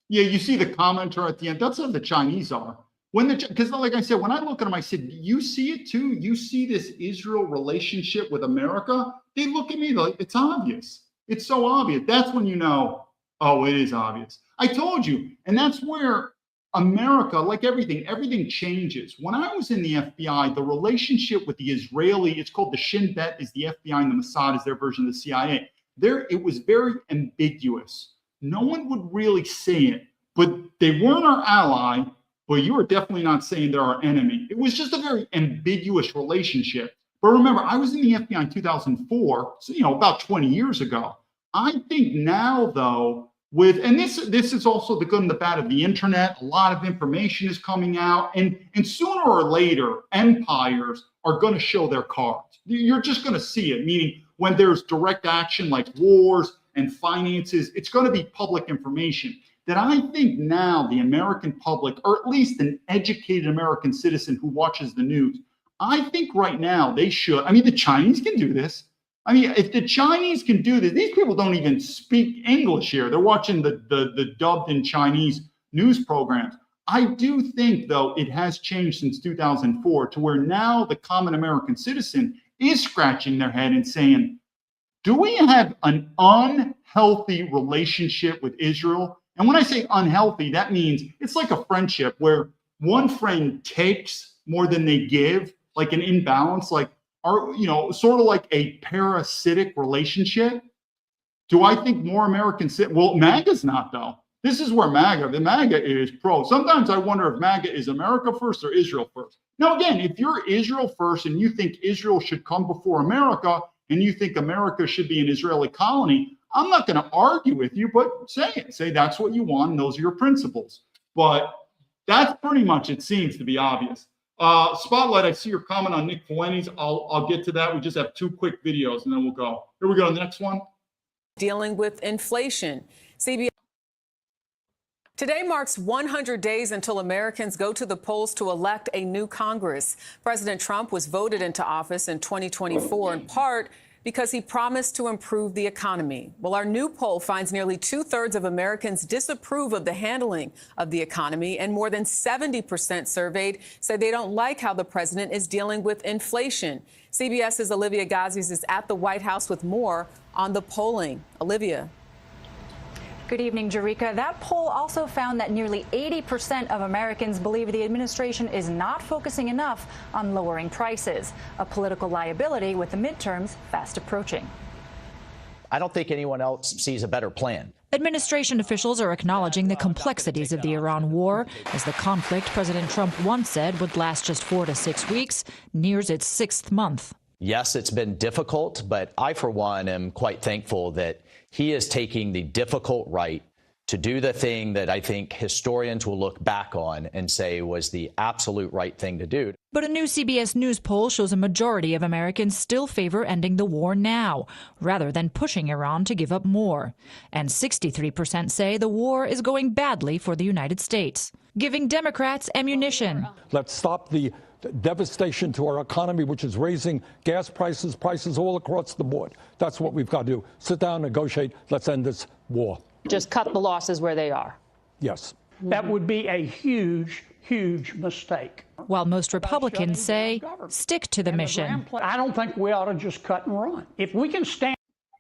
Yeah, you see the commenter at the end. That's how the Chinese are. Because like I said, when I look at them, I said, you see it too? You see this Israel relationship with America? They look at me like, it's obvious. It's so obvious. That's when you know, oh, it is obvious. I told you. And that's where America, like everything changes. When I was in the FBI, the relationship with the Israeli, it's called the Shin Bet, is the FBI, and the Mossad is their version of the CIA. It was very ambiguous. No one would really say it, but they weren't our ally, but you were definitely not saying they're our enemy. It was just a very ambiguous relationship. But remember, I was in the FBI in 2004, so, about 20 years ago. I think now, though, and this is also the good and the bad of the internet. A lot of information is coming out, and sooner or later, empires are going to show their cards. You're just going to see it, meaning when there's direct action like wars and finances, it's going to be public information. That I think now the American public, or at least an educated American citizen who watches the news, I think right now they should. I mean, the Chinese can do this. I mean, if the Chinese can do this, these people don't even speak English here. They're watching the dubbed in Chinese news programs. I do think, though, it has changed since 2004 to where now the common American citizen is scratching their head and saying, do we have an unhealthy relationship with Israel? And when I say unhealthy, that means it's like a friendship where one friend takes more than they give, like an imbalance, like, sort of like a parasitic relationship. Do I think more Americans well, MAGA's not, though. This is where the MAGA is pro. Sometimes I wonder if MAGA is America first or Israel first. Now, again, if you're Israel first and you think Israel should come before America and you think America should be an Israeli colony, I'm not going to argue with you, but say it. Say that's what you want and those are your principles. But that's pretty much, it seems to be obvious. Spotlight, I see your comment on Nick Fuentes. I'll get to that. We just have 2 quick videos and then we'll go. Here we go. The next one. Dealing with inflation. CBS. Today marks 100 days until Americans go to the polls to elect a new Congress. President Trump was voted into office in 2024 in part because he promised to improve the economy. Well, our new poll finds nearly 2/3 of Americans disapprove of the handling of the economy, and more than 70% surveyed say they don't like how the president is dealing with inflation. CBS's Olivia Gazis is at the White House with more on the polling. Olivia. Good evening, Jerika. That poll also found that nearly 80% of Americans believe the administration is not focusing enough on lowering prices, a political liability with the midterms fast approaching. I don't think anyone else sees a better plan. Administration officials are acknowledging the complexities of the Iran war as the conflict President Trump once said would last just 4 to 6 weeks nears its 6th month. Yes, it's been difficult, but I, for one, am quite thankful that he is taking the difficult right to do the thing that I think historians will look back on and say was the absolute right thing to do. But a new CBS News poll shows a majority of Americans still favor ending the war now, rather than pushing Iran to give up more. And 63% say the war is going badly for the United States, giving Democrats ammunition. Let's stop the devastation to our economy, which is raising gas prices all across the board. That's what we've got to do. Sit down, negotiate. Let's end this war. Just cut the losses where they are. Yes. That would be a huge, huge mistake. While most Republicans say stick to the mission. I don't think we ought to just cut and run. If we can stand.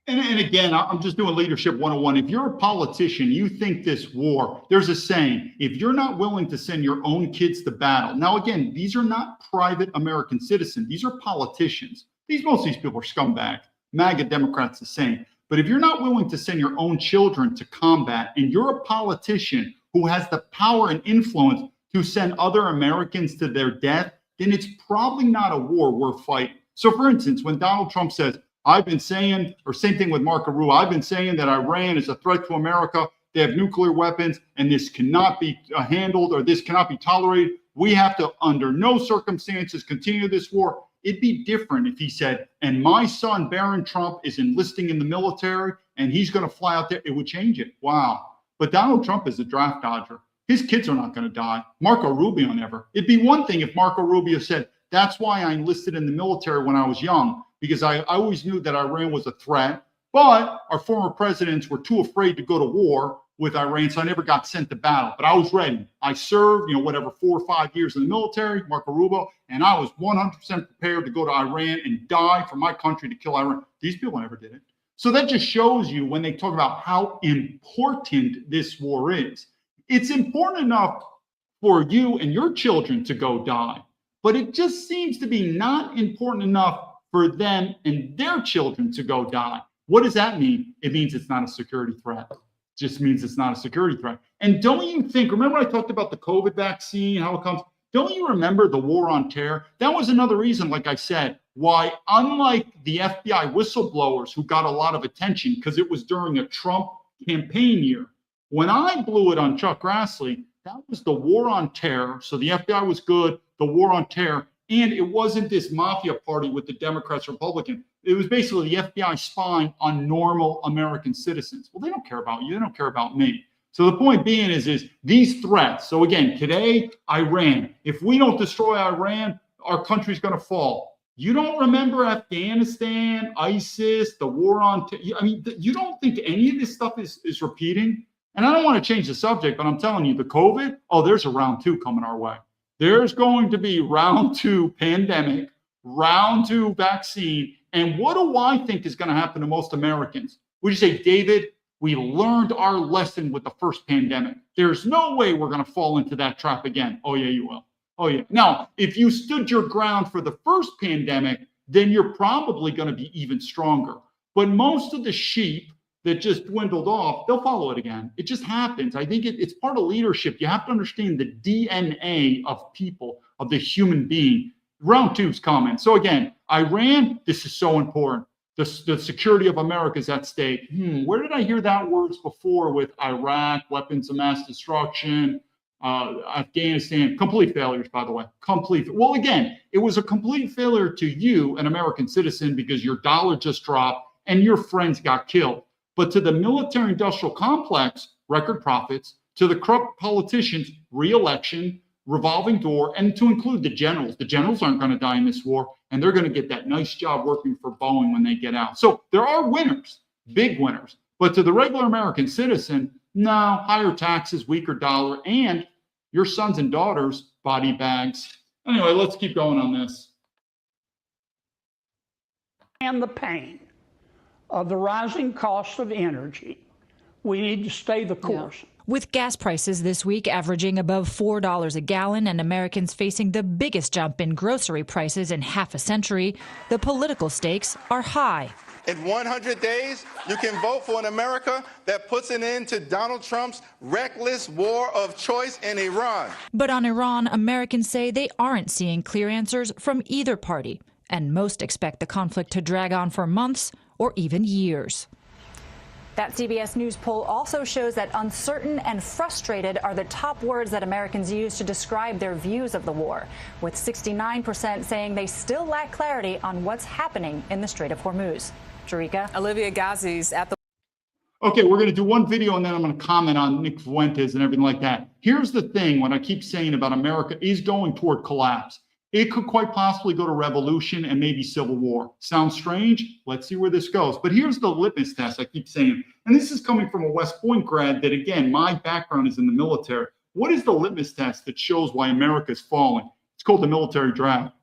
And again, I'm just doing Leadership 101. If you're a politician, you think this war, there's a saying, if you're not willing to send your own kids to battle. Now, again, these are not private American citizens. These are politicians. Most of these people are scumbags. MAGA Democrats the same. But if you're not willing to send your own children to combat, and you're a politician who has the power and influence to send other Americans to their death, then it's probably not a war worth fighting. So, for instance, when Donald Trump says, I've been saying, or same thing with Marco Rubio, I've been saying that Iran is a threat to America. They have nuclear weapons, and this cannot be handled, or this cannot be tolerated. We have to, under no circumstances, continue this war. It'd be different if he said, and my son, Barron Trump, is enlisting in the military, and he's going to fly out there. It would change it. Wow. But Donald Trump is a draft dodger. His kids are not going to die. Marco Rubio never. It'd be one thing if Marco Rubio said, that's why I enlisted in the military when I was young, because I always knew that Iran was a threat, but our former presidents were too afraid to go to war with Iran, so I never got sent to battle. But I was ready. I served, 4 or 5 years in the military, Marco Rubio, and I was 100% prepared to go to Iran and die for my country to kill Iran. These people never did it. So that just shows you when they talk about how important this war is. It's important enough for you and your children to go die, but it just seems to be not important enough for them and their children to go die. What does that mean? It means it's not a security threat. It just means it's not a security threat. And don't you think, remember I talked about the COVID vaccine, how it comes, don't you remember the war on terror? That was another reason, like I said, why unlike the FBI whistleblowers who got a lot of attention because it was during a Trump campaign year, when I blew it on Chuck Grassley, that was the war on terror. So the FBI was good, the war on terror. And it wasn't this mafia party with the Democrats, Republicans. It was basically the FBI spying on normal American citizens. Well, they don't care about you. They don't care about me. So the point being is these threats. So again, today, Iran. If we don't destroy Iran, our country's going to fall. You don't remember Afghanistan, ISIS, the war on you don't think any of this stuff is repeating? And I don't want to change the subject, but I'm telling you, the COVID, there's a round 2 coming our way. There's going to be round 2 pandemic, round 2 vaccine. And what do I think is going to happen to most Americans? Would you say, David, we learned our lesson with the first pandemic. There's no way we're going to fall into that trap again. Oh, yeah, you will. Oh, yeah. Now, if you stood your ground for the first pandemic, then you're probably going to be even stronger. But most of the sheep that just dwindled off, they'll follow it again. It just happens. I think it's part of leadership. You have to understand the DNA of people, of the human being. Round 2 is coming. So again, Iran, this is so important. The security of America is at stake. Where did I hear that words before with Iraq, weapons of mass destruction, Afghanistan? Complete failures, by the way. Complete. Well, again, it was a complete failure to you, an American citizen, because your dollar just dropped and your friends got killed. But to the military-industrial complex, record profits. To the corrupt politicians, re-election. revolving door, and to include the generals. The generals aren't going to die in this war, and they're going to get that nice job working for Boeing when they get out. So there are winners, big winners. But to the regular American citizen, no, higher taxes, weaker dollar, and your sons and daughters' body bags. Anyway, let's keep going on this. And the pain of the rising cost of energy, we need to stay the course. With gas prices this week averaging above $4 a gallon and Americans facing the biggest jump in grocery prices in half a century, the political stakes are high. In 100 days, you can vote for an America that puts an end to Donald Trump's reckless war of choice in Iran. But on Iran, Americans say they aren't seeing clear answers from either party, and most expect the conflict to drag on for months or even years. That CBS News poll also shows that uncertain and frustrated are the top words that Americans use to describe their views of the war, with 69% saying they still lack clarity on what's happening in the Strait of Hormuz. Jerika? Olivia Ghazi's at the... Okay, we're going to do one video and then I'm going to comment on Nick Fuentes and everything like that. Here's the thing, what I keep saying about America is going toward collapse. It could quite possibly go to revolution and maybe civil war. Sounds strange? Let's see where this goes. But here's the litmus test I keep saying. And this is coming from a West Point grad that, again, my background is in the military. What is the litmus test that shows why America is falling? It's called the military draft.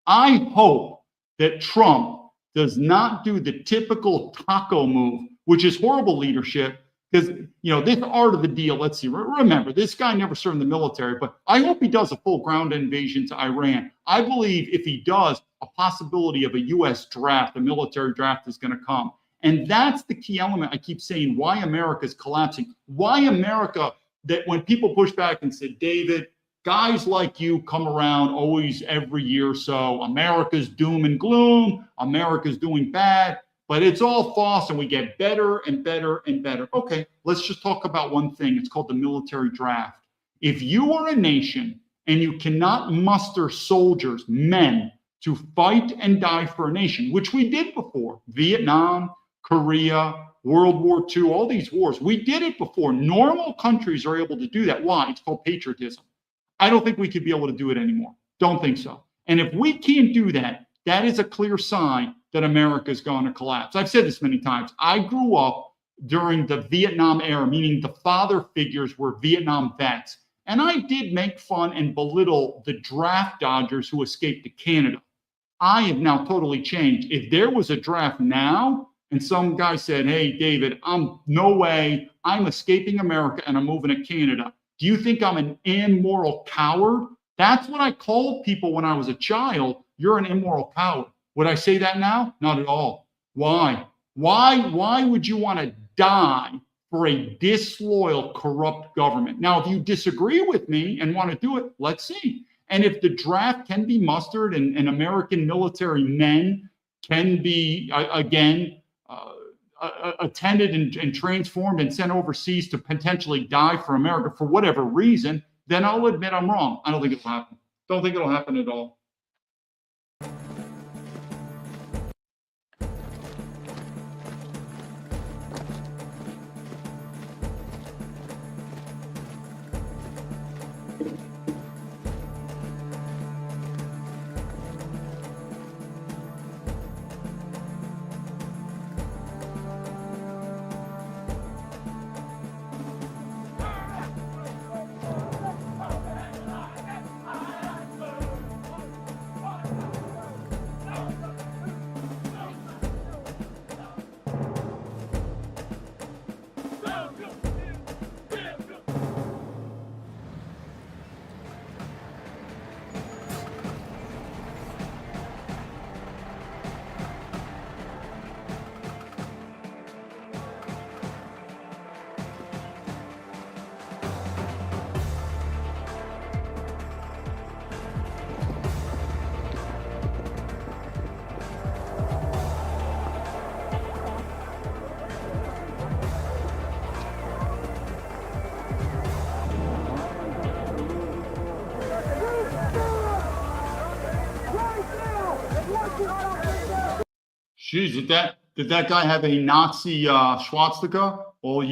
I hope that Trump does not do the typical taco move, which is horrible leadership. Because, this art of the deal, let's see, remember, this guy never served in the military, but I hope he does a full ground invasion to Iran. I believe if he does, a possibility of a U.S. draft, a military draft is going to come. And that's the key element I keep saying, why America is collapsing. Why America, that when people push back and say, David, guys like you come around always every year or so, America's doom and gloom, America's doing bad. But it's all false and we get better and better and better. Okay, let's just talk about one thing. It's called the military draft. If you are a nation and you cannot muster soldiers, men, to fight and die for a nation, which we did before, Vietnam, Korea, World War II, all these wars, we did it before. Normal countries are able to do that. Why? It's called patriotism. I don't think we could be able to do it anymore. Don't think so. And if we can't do that, that is a clear sign that America is going to collapse. I've said this many times. I grew up during the Vietnam era, meaning the father figures were Vietnam vets. And I did make fun and belittle the draft dodgers who escaped to Canada. I have now totally changed. If there was a draft now and some guy said, hey, David, no way, I'm escaping America and I'm moving to Canada. Do you think I'm an immoral coward? That's what I called people when I was a child. You're an immoral coward. Would I say that now? Not at all. Why? Why would you want to die for a disloyal, corrupt government? Now, if you disagree with me and want to do it, let's see. And if the draft can be mustered and American military men can be, attended and transformed and sent overseas to potentially die for America for whatever reason, then I'll admit I'm wrong. I don't think it'll happen. Don't think it'll happen at all. Jeez, did that guy have a Nazi swastika? Well,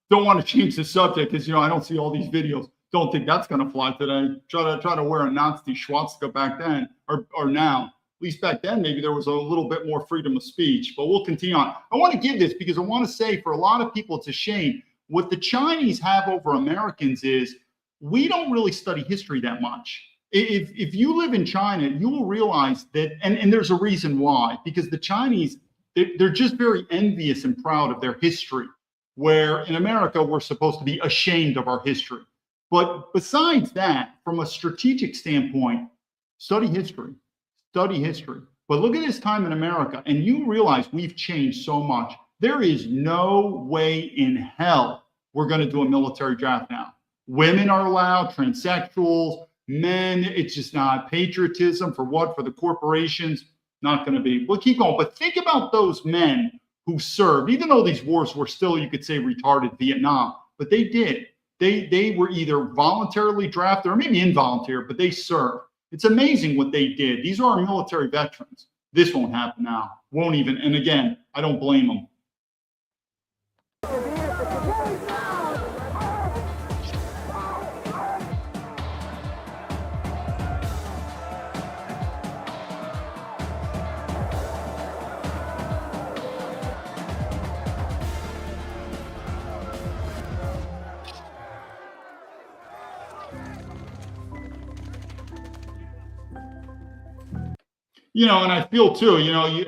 don't want to change the subject because I don't see all these videos. Don't think that's going to fly today. Try to wear a Nazi swastika back then or now. At least back then, maybe there was a little bit more freedom of speech, but we'll continue on. I want to give this because I want to say for a lot of people, it's a shame. What the Chinese have over Americans is we don't really study history that much. If you live in China, you will realize that, and there's a reason why, because the Chinese, they're just very envious and proud of their history, where in America, we're supposed to be ashamed of our history. But besides that, from a strategic standpoint, study history. Study history. But look at this time in America, and you realize we've changed so much. There is no way in hell we're going to do a military draft now. Women are allowed, transsexuals, men, it's just not. Patriotism for what? For the corporations, not going to be. We'll keep going. But think about those men who served, even though these wars were still, you could say, retarded, Vietnam, but they did. They were either voluntarily drafted or maybe involuntary, but they served. It's amazing what they did. These are our military veterans. This won't happen now. Won't even. And again, I don't blame them. You know, and I feel too, you know,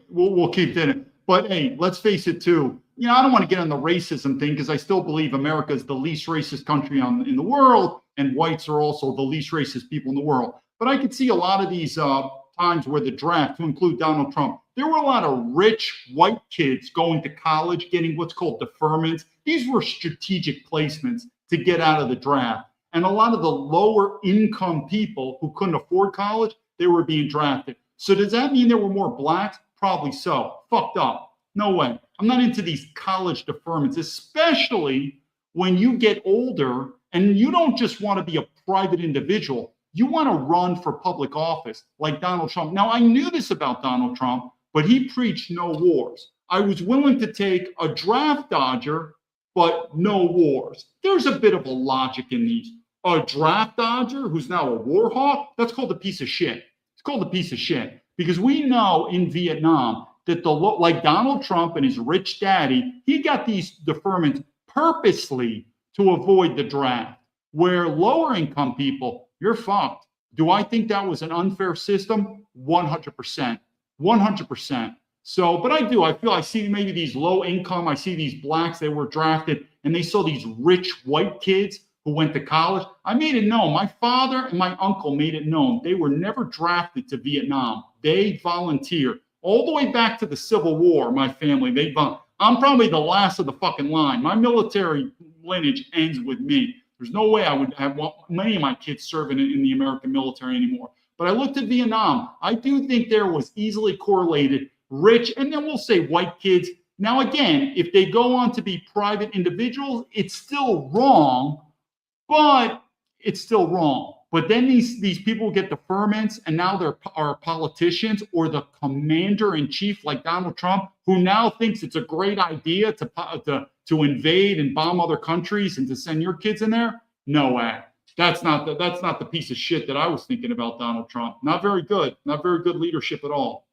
we'll keep it. But hey, let's face it too. You know, I don't want to get on the racism thing because I still believe America is the least racist country in the world, and whites are also the least racist people in the world. But I could see a lot of these times where the draft, to include Donald Trump, there were a lot of rich white kids going to college, getting what's called deferments. These were strategic placements to get out of the draft. And a lot of the lower income people who couldn't afford college, they were being drafted. So does that mean there were more blacks? Probably so. Fucked up. No way. I'm not into these college deferments, especially when you get older and you don't just want to be a private individual. You want to run for public office like Donald Trump. Now, I knew this about Donald Trump, but he preached no wars. I was willing to take a draft dodger, but no wars. There's a bit of a logic in these. A draft dodger who's now a war hawk, that's called a piece of shit. It's called a piece of shit because we know in Vietnam that like Donald Trump and his rich daddy, he got these deferments purposely to avoid the draft, where lower income people, you're fucked. Do I think that was an unfair system? 100%. 100%. So, but I see maybe these low income, I see these blacks that were drafted and they saw these rich white kids who went to college. I made it known. My father and my uncle made it known. They were never drafted to Vietnam. They volunteered. All the way back to the Civil War, my family, I'm probably the last of the fucking line. My military lineage ends with me. There's no way I would have many of my kids serving in the American military anymore. But I looked at Vietnam. I do think there was easily correlated rich, and then we'll say white kids. Now, again, if they go on to be private individuals, it's still wrong. But it's still wrong. But then these people get deferments, and now there are politicians or the commander in chief like Donald Trump, who now thinks it's a great idea to invade and bomb other countries and to send your kids in there. No way. That's not the piece of shit that I was thinking about Donald Trump. Not very good. Not very good leadership at all.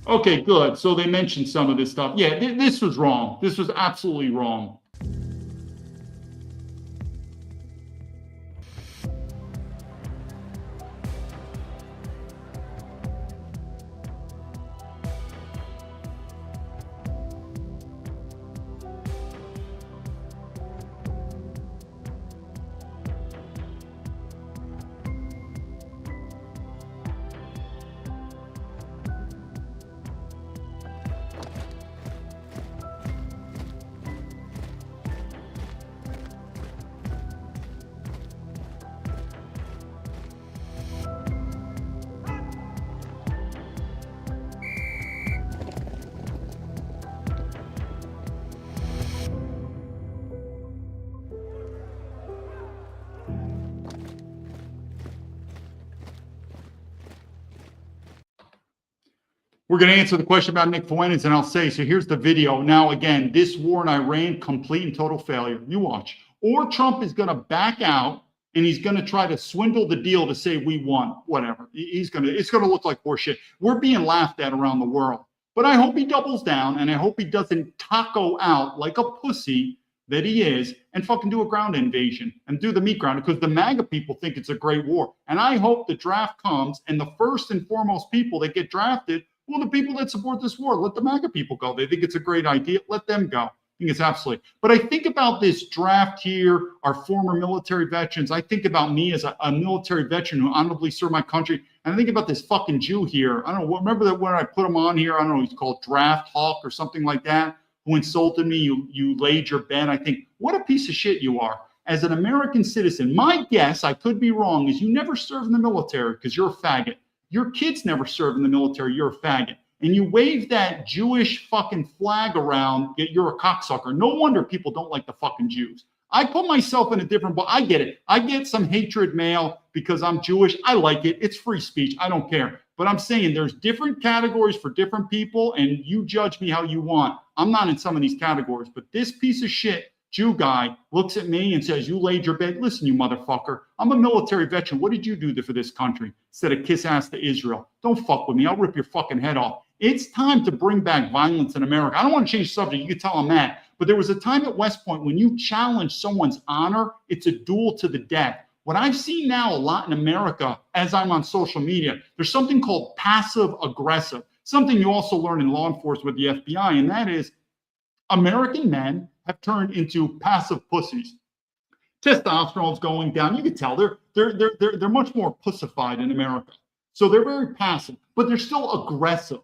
Okay, good. So they mentioned some of this stuff. Yeah, this was wrong. This was absolutely wrong. We're going to answer the question about Nick Fuentes, and I'll say, so here's the video. Now, again, this war in Iran, complete and total failure. You watch. Or Trump is going to back out, and he's going to try to swindle the deal to say we won, whatever. It's going to look like horseshit. We're being laughed at around the world. But I hope he doubles down, and I hope he doesn't taco out like a pussy that he is and fucking do a ground invasion and do the meat grinder, because the MAGA people think it's a great war. And I hope the draft comes, and the first and foremost people that get drafted, well, the people that support this war, let the MAGA people go. They think it's a great idea. Let them go. I think it's absolutely. But I think about this draft here, our former military veterans. I think about me as a military veteran who honorably served my country. And I think about this fucking Jew here. I don't know. Remember that when I put him on here? I don't know. He's called Draft Hawk or something like that, who insulted me. You laid your bed. I think, what a piece of shit you are. As an American citizen, my guess, I could be wrong, is you never served in the military because you're a faggot. Your kids never served in the military. You're a faggot. And you wave that Jewish fucking flag around, you're a cocksucker. No wonder people don't like the fucking Jews. I put myself in a different boat. I get it. I get some hatred mail because I'm Jewish. I like it. It's free speech. I don't care. But I'm saying there's different categories for different people, and you judge me how you want. I'm not in some of these categories. But this piece of shit Jew guy looks at me and says, you laid your bed. Listen, you motherfucker. I'm a military veteran. What did you do for this country instead of kiss ass to Israel? Don't fuck with me. I'll rip your fucking head off. It's time to bring back violence in America. I don't want to change the subject. You can tell I'm mad. But there was a time at West Point when you challenge someone's honor, it's a duel to the death. What I've seen now a lot in America, as I'm on social media, there's something called passive aggressive, something you also learn in law enforcement with the FBI, and that is American men have turned into passive pussies. Testosterone's going down. You can tell they're much more pussified in America. So they're very passive, but they're still aggressive.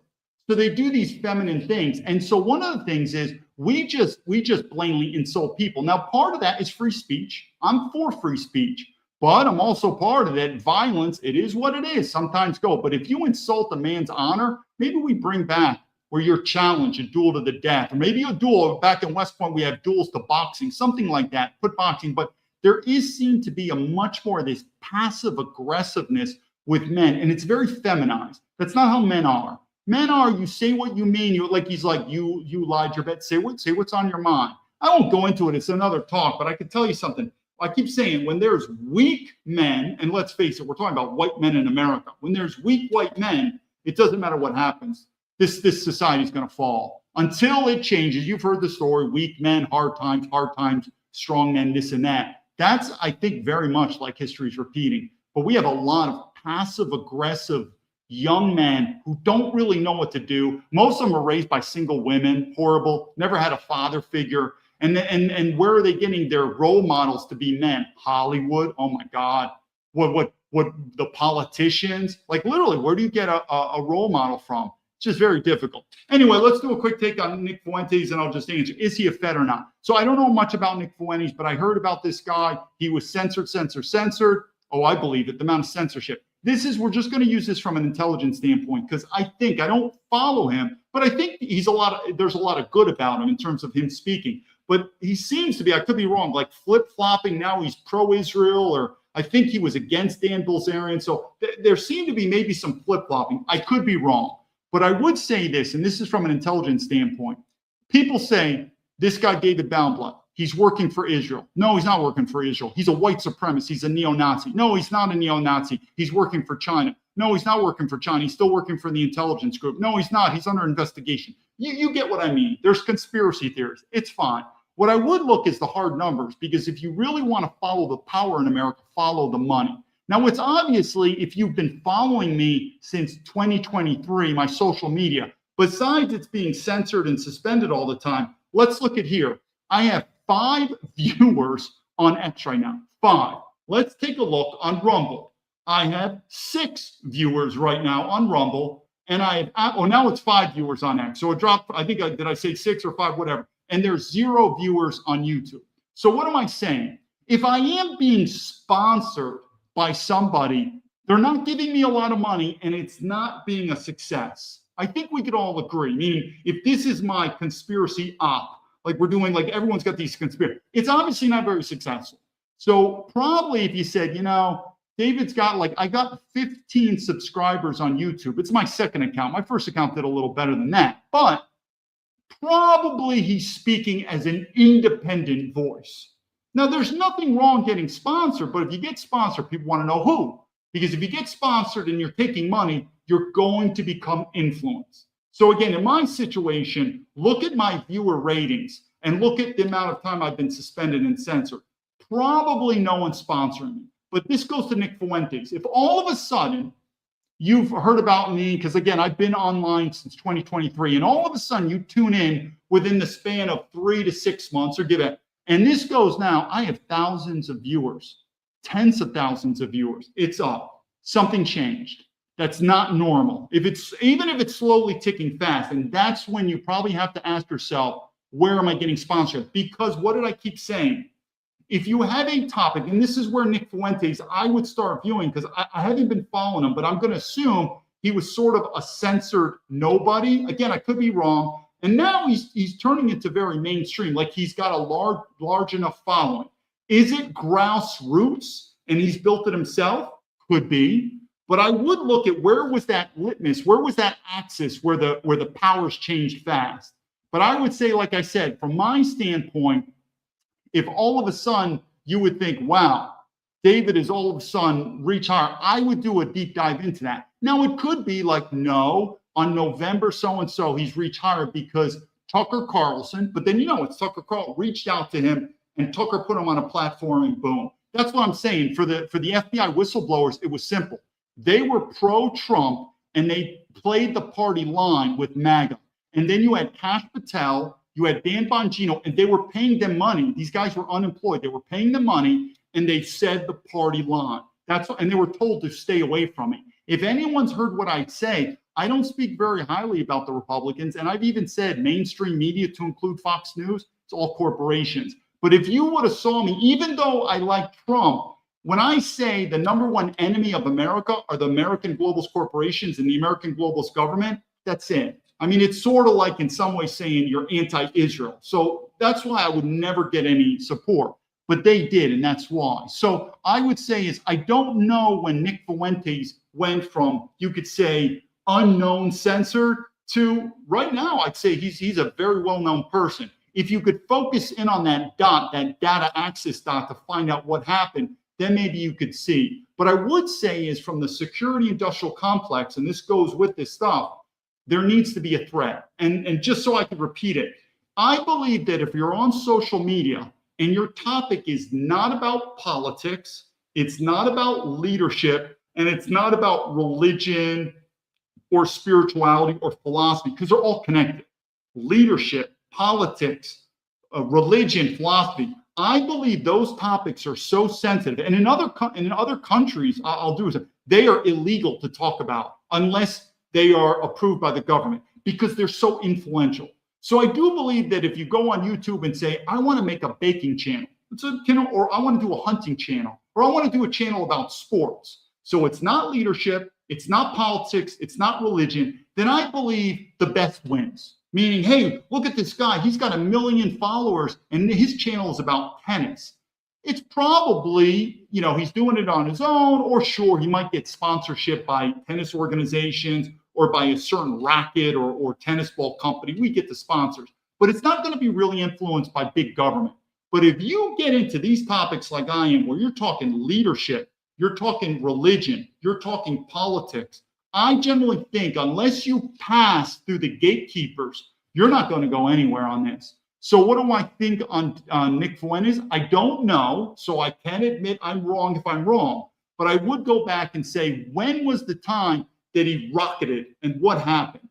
So they do these feminine things. And so one of the things is we just blatantly insult people. Now, part of that is free speech. I'm for free speech, but I'm also part of that violence. It is what it is. Sometimes go. But if you insult a man's honor, maybe we bring back where you're challenged, a duel to the death, or maybe a duel. Back in West Point, we have duels to boxing, something like that. Put boxing, but there is seen to be a much more of this passive aggressiveness with men, and it's very feminized. That's not how men are. Men are, you say what you mean. You like, he's like, you lied your bet. Say what's on your mind. I won't go into it. It's another talk, but I can tell you something. I keep saying when there's weak men, and let's face it, we're talking about white men in America. When there's weak white men, it doesn't matter what happens. This society is going to fall until it changes. You've heard the story: weak men, hard times, strong men, this and that. That's, I think, very much like history is repeating. But we have a lot of passive aggressive young men who don't really know what to do. Most of them are raised by single women, horrible, never had a father figure. And where are they getting their role models to be men? Hollywood. Oh my God. What the politicians, like literally, where do you get a role model from? It's just very difficult. Anyway, let's do a quick take on Nick Fuentes, and I'll just answer. Is he a Fed or not? So I don't know much about Nick Fuentes, but I heard about this guy. He was censored. Oh, I believe it. The amount of censorship. We're just going to use this from an intelligence standpoint, because I don't follow him, but I think there's a lot of good about him in terms of him speaking. But he seems to be, I could be wrong, like flip-flopping. Now he's pro-Israel, or I think he was against Dan Bilzerian. So there seemed to be maybe some flip-flopping. I could be wrong. But I would say this, and this is from an intelligence standpoint. People say, this guy, David Baumblatt, he's working for Israel. No, he's not working for Israel. He's a white supremacist. He's a neo-Nazi. No, he's not a neo-Nazi. He's working for China. No, he's not working for China. He's still working for the intelligence group. No, he's not. He's under investigation. You get what I mean. There's conspiracy theories. It's fine. What I would look is the hard numbers, because if you really want to follow the power in America, follow the money. Now, it's obviously, if you've been following me since 2023, my social media, besides it's being censored and suspended all the time, let's look at here. I have 5 viewers on X right now. 5. Let's take a look on Rumble. I have 6 viewers right now on Rumble, and I have, now it's 5 viewers on X. So it dropped, did I say 6 or 5, whatever. And there's 0 viewers on YouTube. So what am I saying? If I am being sponsored by somebody, they're not giving me a lot of money, and it's not being a success. I think we could all agree. Meaning, if this is my conspiracy op, like we're doing, like everyone's got these conspiracy, it's obviously not very successful. So probably if you said, David's got I got 15 subscribers on YouTube. It's my second account. My first account did a little better than that, but probably he's speaking as an independent voice. Now, there's nothing wrong getting sponsored, but if you get sponsored, people want to know who. Because if you get sponsored and you're taking money, you're going to become influenced. So again, in my situation, look at my viewer ratings and look at the amount of time I've been suspended and censored. Probably no one's sponsoring me. But this goes to Nick Fuentes. If all of a sudden you've heard about me, because again, I've been online since 2023, and all of a sudden you tune in within the span of 3 to 6 months or give it, and this goes now, I have thousands of viewers, tens of thousands of viewers. It's up. Something changed. That's not normal. Even if it's slowly ticking fast, and that's when you probably have to ask yourself, where am I getting sponsored? Because what did I keep saying? If you have a topic, and this is where Nick Fuentes, I would start viewing, because I haven't been following him, but I'm going to assume he was sort of a censored nobody. Again, I could be wrong. And now he's turning into very mainstream, like he's got a large enough following. Is it grassroots and he's built it himself? Could be. But I would look at where was that litmus, where was that axis where the powers changed fast. But I would say, like I said, from my standpoint, if all of a sudden you would think, wow, David is all of a sudden reach higher, I would do a deep dive into that. Now, it could be like, no, on November so-and-so, he's reached higher because Tucker Carlson, but then, it's Tucker Carlson reached out to him and Tucker put him on a platform and boom. That's what I'm saying. For the FBI whistleblowers, it was simple. They were pro-Trump and they played the party line with MAGA. And then you had Kash Patel, you had Dan Bongino, and they were paying them money. These guys were unemployed. They were paying them money, and they said the party line. And they were told to stay away from it. If anyone's heard what I say, I don't speak very highly about the Republicans, and I've even said mainstream media, to include Fox News, it's all corporations. But if you would have saw me, even though I like Trump, when I say the number one enemy of America are the American globalist corporations and the American globalist government, that's it. I mean, it's sort of like in some way saying you're anti-Israel. So that's why I would never get any support. But they did, and that's why. So I would say is I don't know when Nick Fuentes went from, you could say, unknown censored to right now, I'd say he's a very well-known person. If you could focus in on that dot, that data access dot to find out what happened, then maybe you could see. But I would say is from the security industrial complex, and this goes with this stuff, there needs to be a threat. And just so I can repeat it, I believe that if you're on social media and your topic is not about politics, it's not about leadership, and it's not about religion or spirituality or philosophy, because they're all connected. Leadership, politics, religion, philosophy. I believe those topics are so sensitive. And in other countries, I'll do is they are illegal to talk about unless they are approved by the government because they're so influential. So I do believe that if you go on YouTube and say, I want to make a baking channel, or I want to do a hunting channel, or I want to do a channel about sports. So it's not leadership, it's not politics, it's not religion, then I believe the best wins. Meaning, hey, look at this guy. He's got 1 million followers and his channel is about tennis. It's probably, he's doing it on his own, or sure, he might get sponsorship by tennis organizations or by a certain racket or tennis ball company. We get the sponsors, but it's not going to be really influenced by big government. But if you get into these topics like I am, where you're talking leadership, you're talking religion, you're talking politics, I generally think unless you pass through the gatekeepers, you're not going to go anywhere on this. So what do I think on Nick Fuentes? I don't know. So I can admit I'm wrong if I'm wrong. But I would go back and say, when was the time that he rocketed and what happened?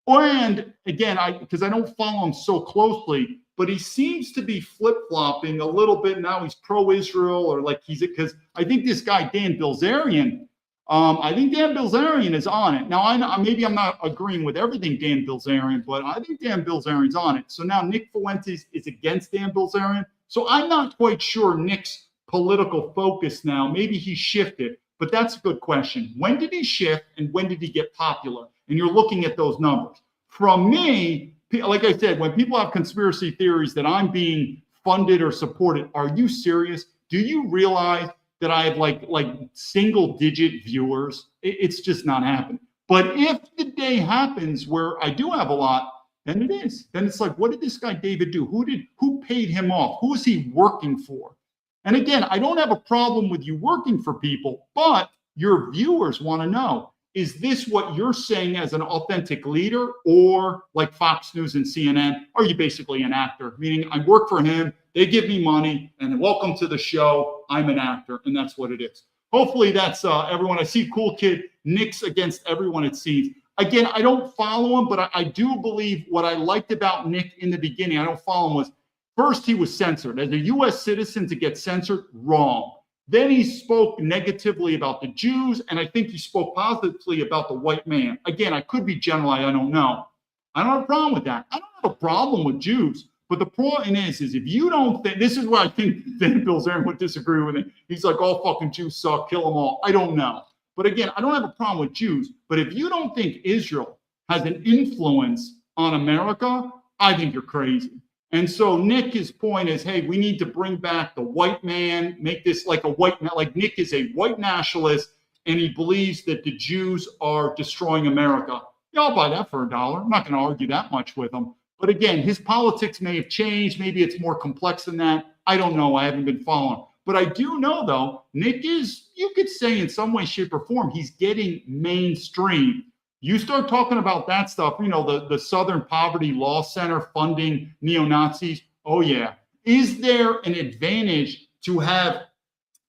And again, because I don't follow him so closely, but he seems to be flip-flopping a little bit. Now he's pro-Israel, or like because I think this guy, Dan Bilzerian, I think Dan Bilzerian is on it. Now, maybe I'm not agreeing with everything Dan Bilzerian, but I think Dan Bilzerian's on it. So now Nick Fuentes is against Dan Bilzerian. So I'm not quite sure Nick's political focus now. Maybe he shifted, but that's a good question. When did he shift and when did he get popular? And you're looking at those numbers. From me, like I said, when people have conspiracy theories that I'm being funded or supported, are you serious? Do you realize that I have like single digit viewers. It's just not happening. But if the day happens where I do have a lot, then it is. Then it's like, what did this guy David do? Who paid him off? Who is he working for? And again, I don't have a problem with you working for people, but your viewers want to know, is this what you're saying as an authentic leader, or like Fox News and CNN, are you basically an actor? Meaning I work for him, they give me money, and welcome to the show, I'm an actor, and that's what it is. Hopefully that's everyone. I see Cool Kid, Nick's against everyone it seems. Again, I don't follow him, but I do believe what I liked about Nick in the beginning, I don't follow him, was first he was censored. As a U.S. citizen to get censored, wrong. Then he spoke negatively about the Jews, and I think he spoke positively about the white man. Again, I could be general, I don't know. I don't have a problem with that. I don't have a problem with Jews. But the point is if you don't think, this is where I think Dan Bilzerian would disagree with me. He's like, all fucking Jews suck, kill them all. I don't know. But again, I don't have a problem with Jews. But if you don't think Israel has an influence on America, I think you're crazy. And so Nick, his point is, hey, we need to bring back the white man, make this like a white man. Like Nick is a white nationalist, and he believes that the Jews are destroying America. Yeah, I'll buy that for $1. I'm not going to argue that much with him. But again, his politics may have changed. Maybe it's more complex than that. I don't know. I haven't been following. But I do know, though, Nick is, you could say in some way, shape, or form, he's getting mainstream. You start talking about that stuff, you know, the Southern Poverty Law Center funding neo-Nazis. Oh, yeah. Is there an advantage to have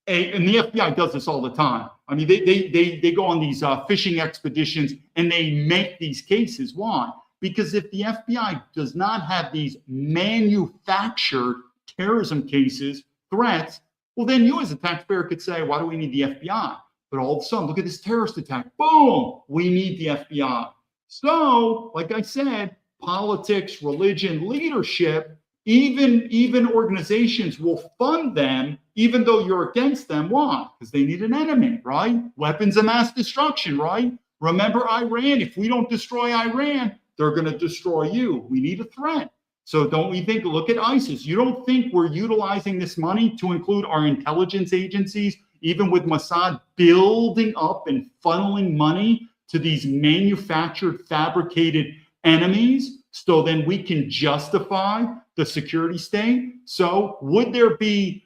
and the FBI does this all the time. I mean, they go on these fishing expeditions and they make these cases. Why? Because if the FBI does not have these manufactured terrorism cases, threats, well, then you as a taxpayer could say, why do we need the FBI? But all of a sudden, look at this terrorist attack. Boom, we need the FBI. So, like I said, politics, religion, leadership, even organizations will fund them, even though you're against them. Why? Because they need an enemy, right? Weapons of mass destruction, right? Remember Iran? If we don't destroy Iran, they're going to destroy you. We need a threat. So don't we think, look at ISIS. You don't think we're utilizing this money to include our intelligence agencies, even with Mossad building up and funneling money to these manufactured, fabricated enemies, so then we can justify the security state? So would there be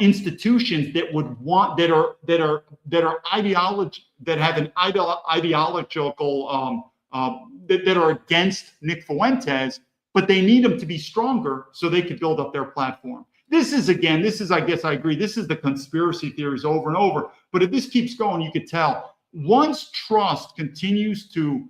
institutions that would want that are ideology that have an ideological that are against Nick Fuentes, but they need them to be stronger so they could build up their platform? This is, I guess I agree, this is the conspiracy theories over and over. But if this keeps going, you could tell once trust continues to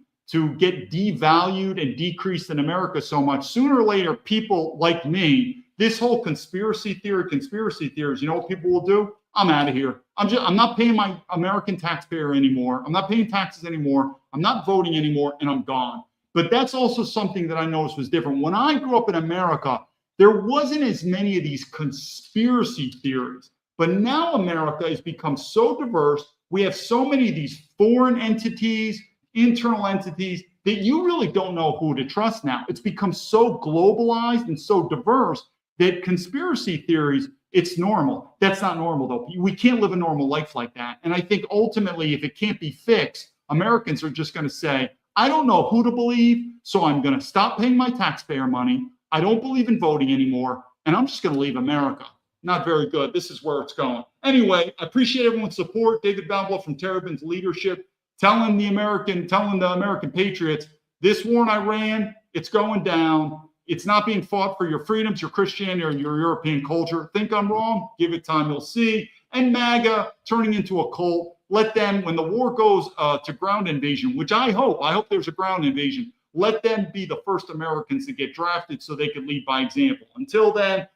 get devalued and decreased in America so much, sooner or later, people like me, this whole conspiracy theories, you know what people will do? I'm out of here. I'm not paying my American taxpayer anymore. I'm not paying taxes anymore. I'm not voting anymore, and I'm gone. But that's also something that I noticed was different. When I grew up in America, there wasn't as many of these conspiracy theories. But now America has become so diverse. We have so many of these foreign entities, internal entities, that you really don't know who to trust now. It's become so globalized and so diverse that conspiracy theories, it's normal. That's not normal, though. We can't live a normal life like that. And I think ultimately, if it can't be fixed, Americans are just going to say, I don't know who to believe, so I'm going to stop paying my taxpayer money. I don't believe in voting anymore, and I'm just going to leave America. Not very good. This is where it's going. Anyway, I appreciate everyone's support. David Baumblatt from Terrabin's Leadership, telling the American patriots, this war in Iran, it's going down. It's not being fought for your freedoms, your Christianity, or your European culture. Think I'm wrong? Give it time, you'll see. And MAGA turning into a cult. Let them, when the war goes to ground invasion, which I hope there's a ground invasion, let them be the first Americans to get drafted so they can lead by example. Until then,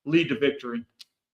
lead to victory.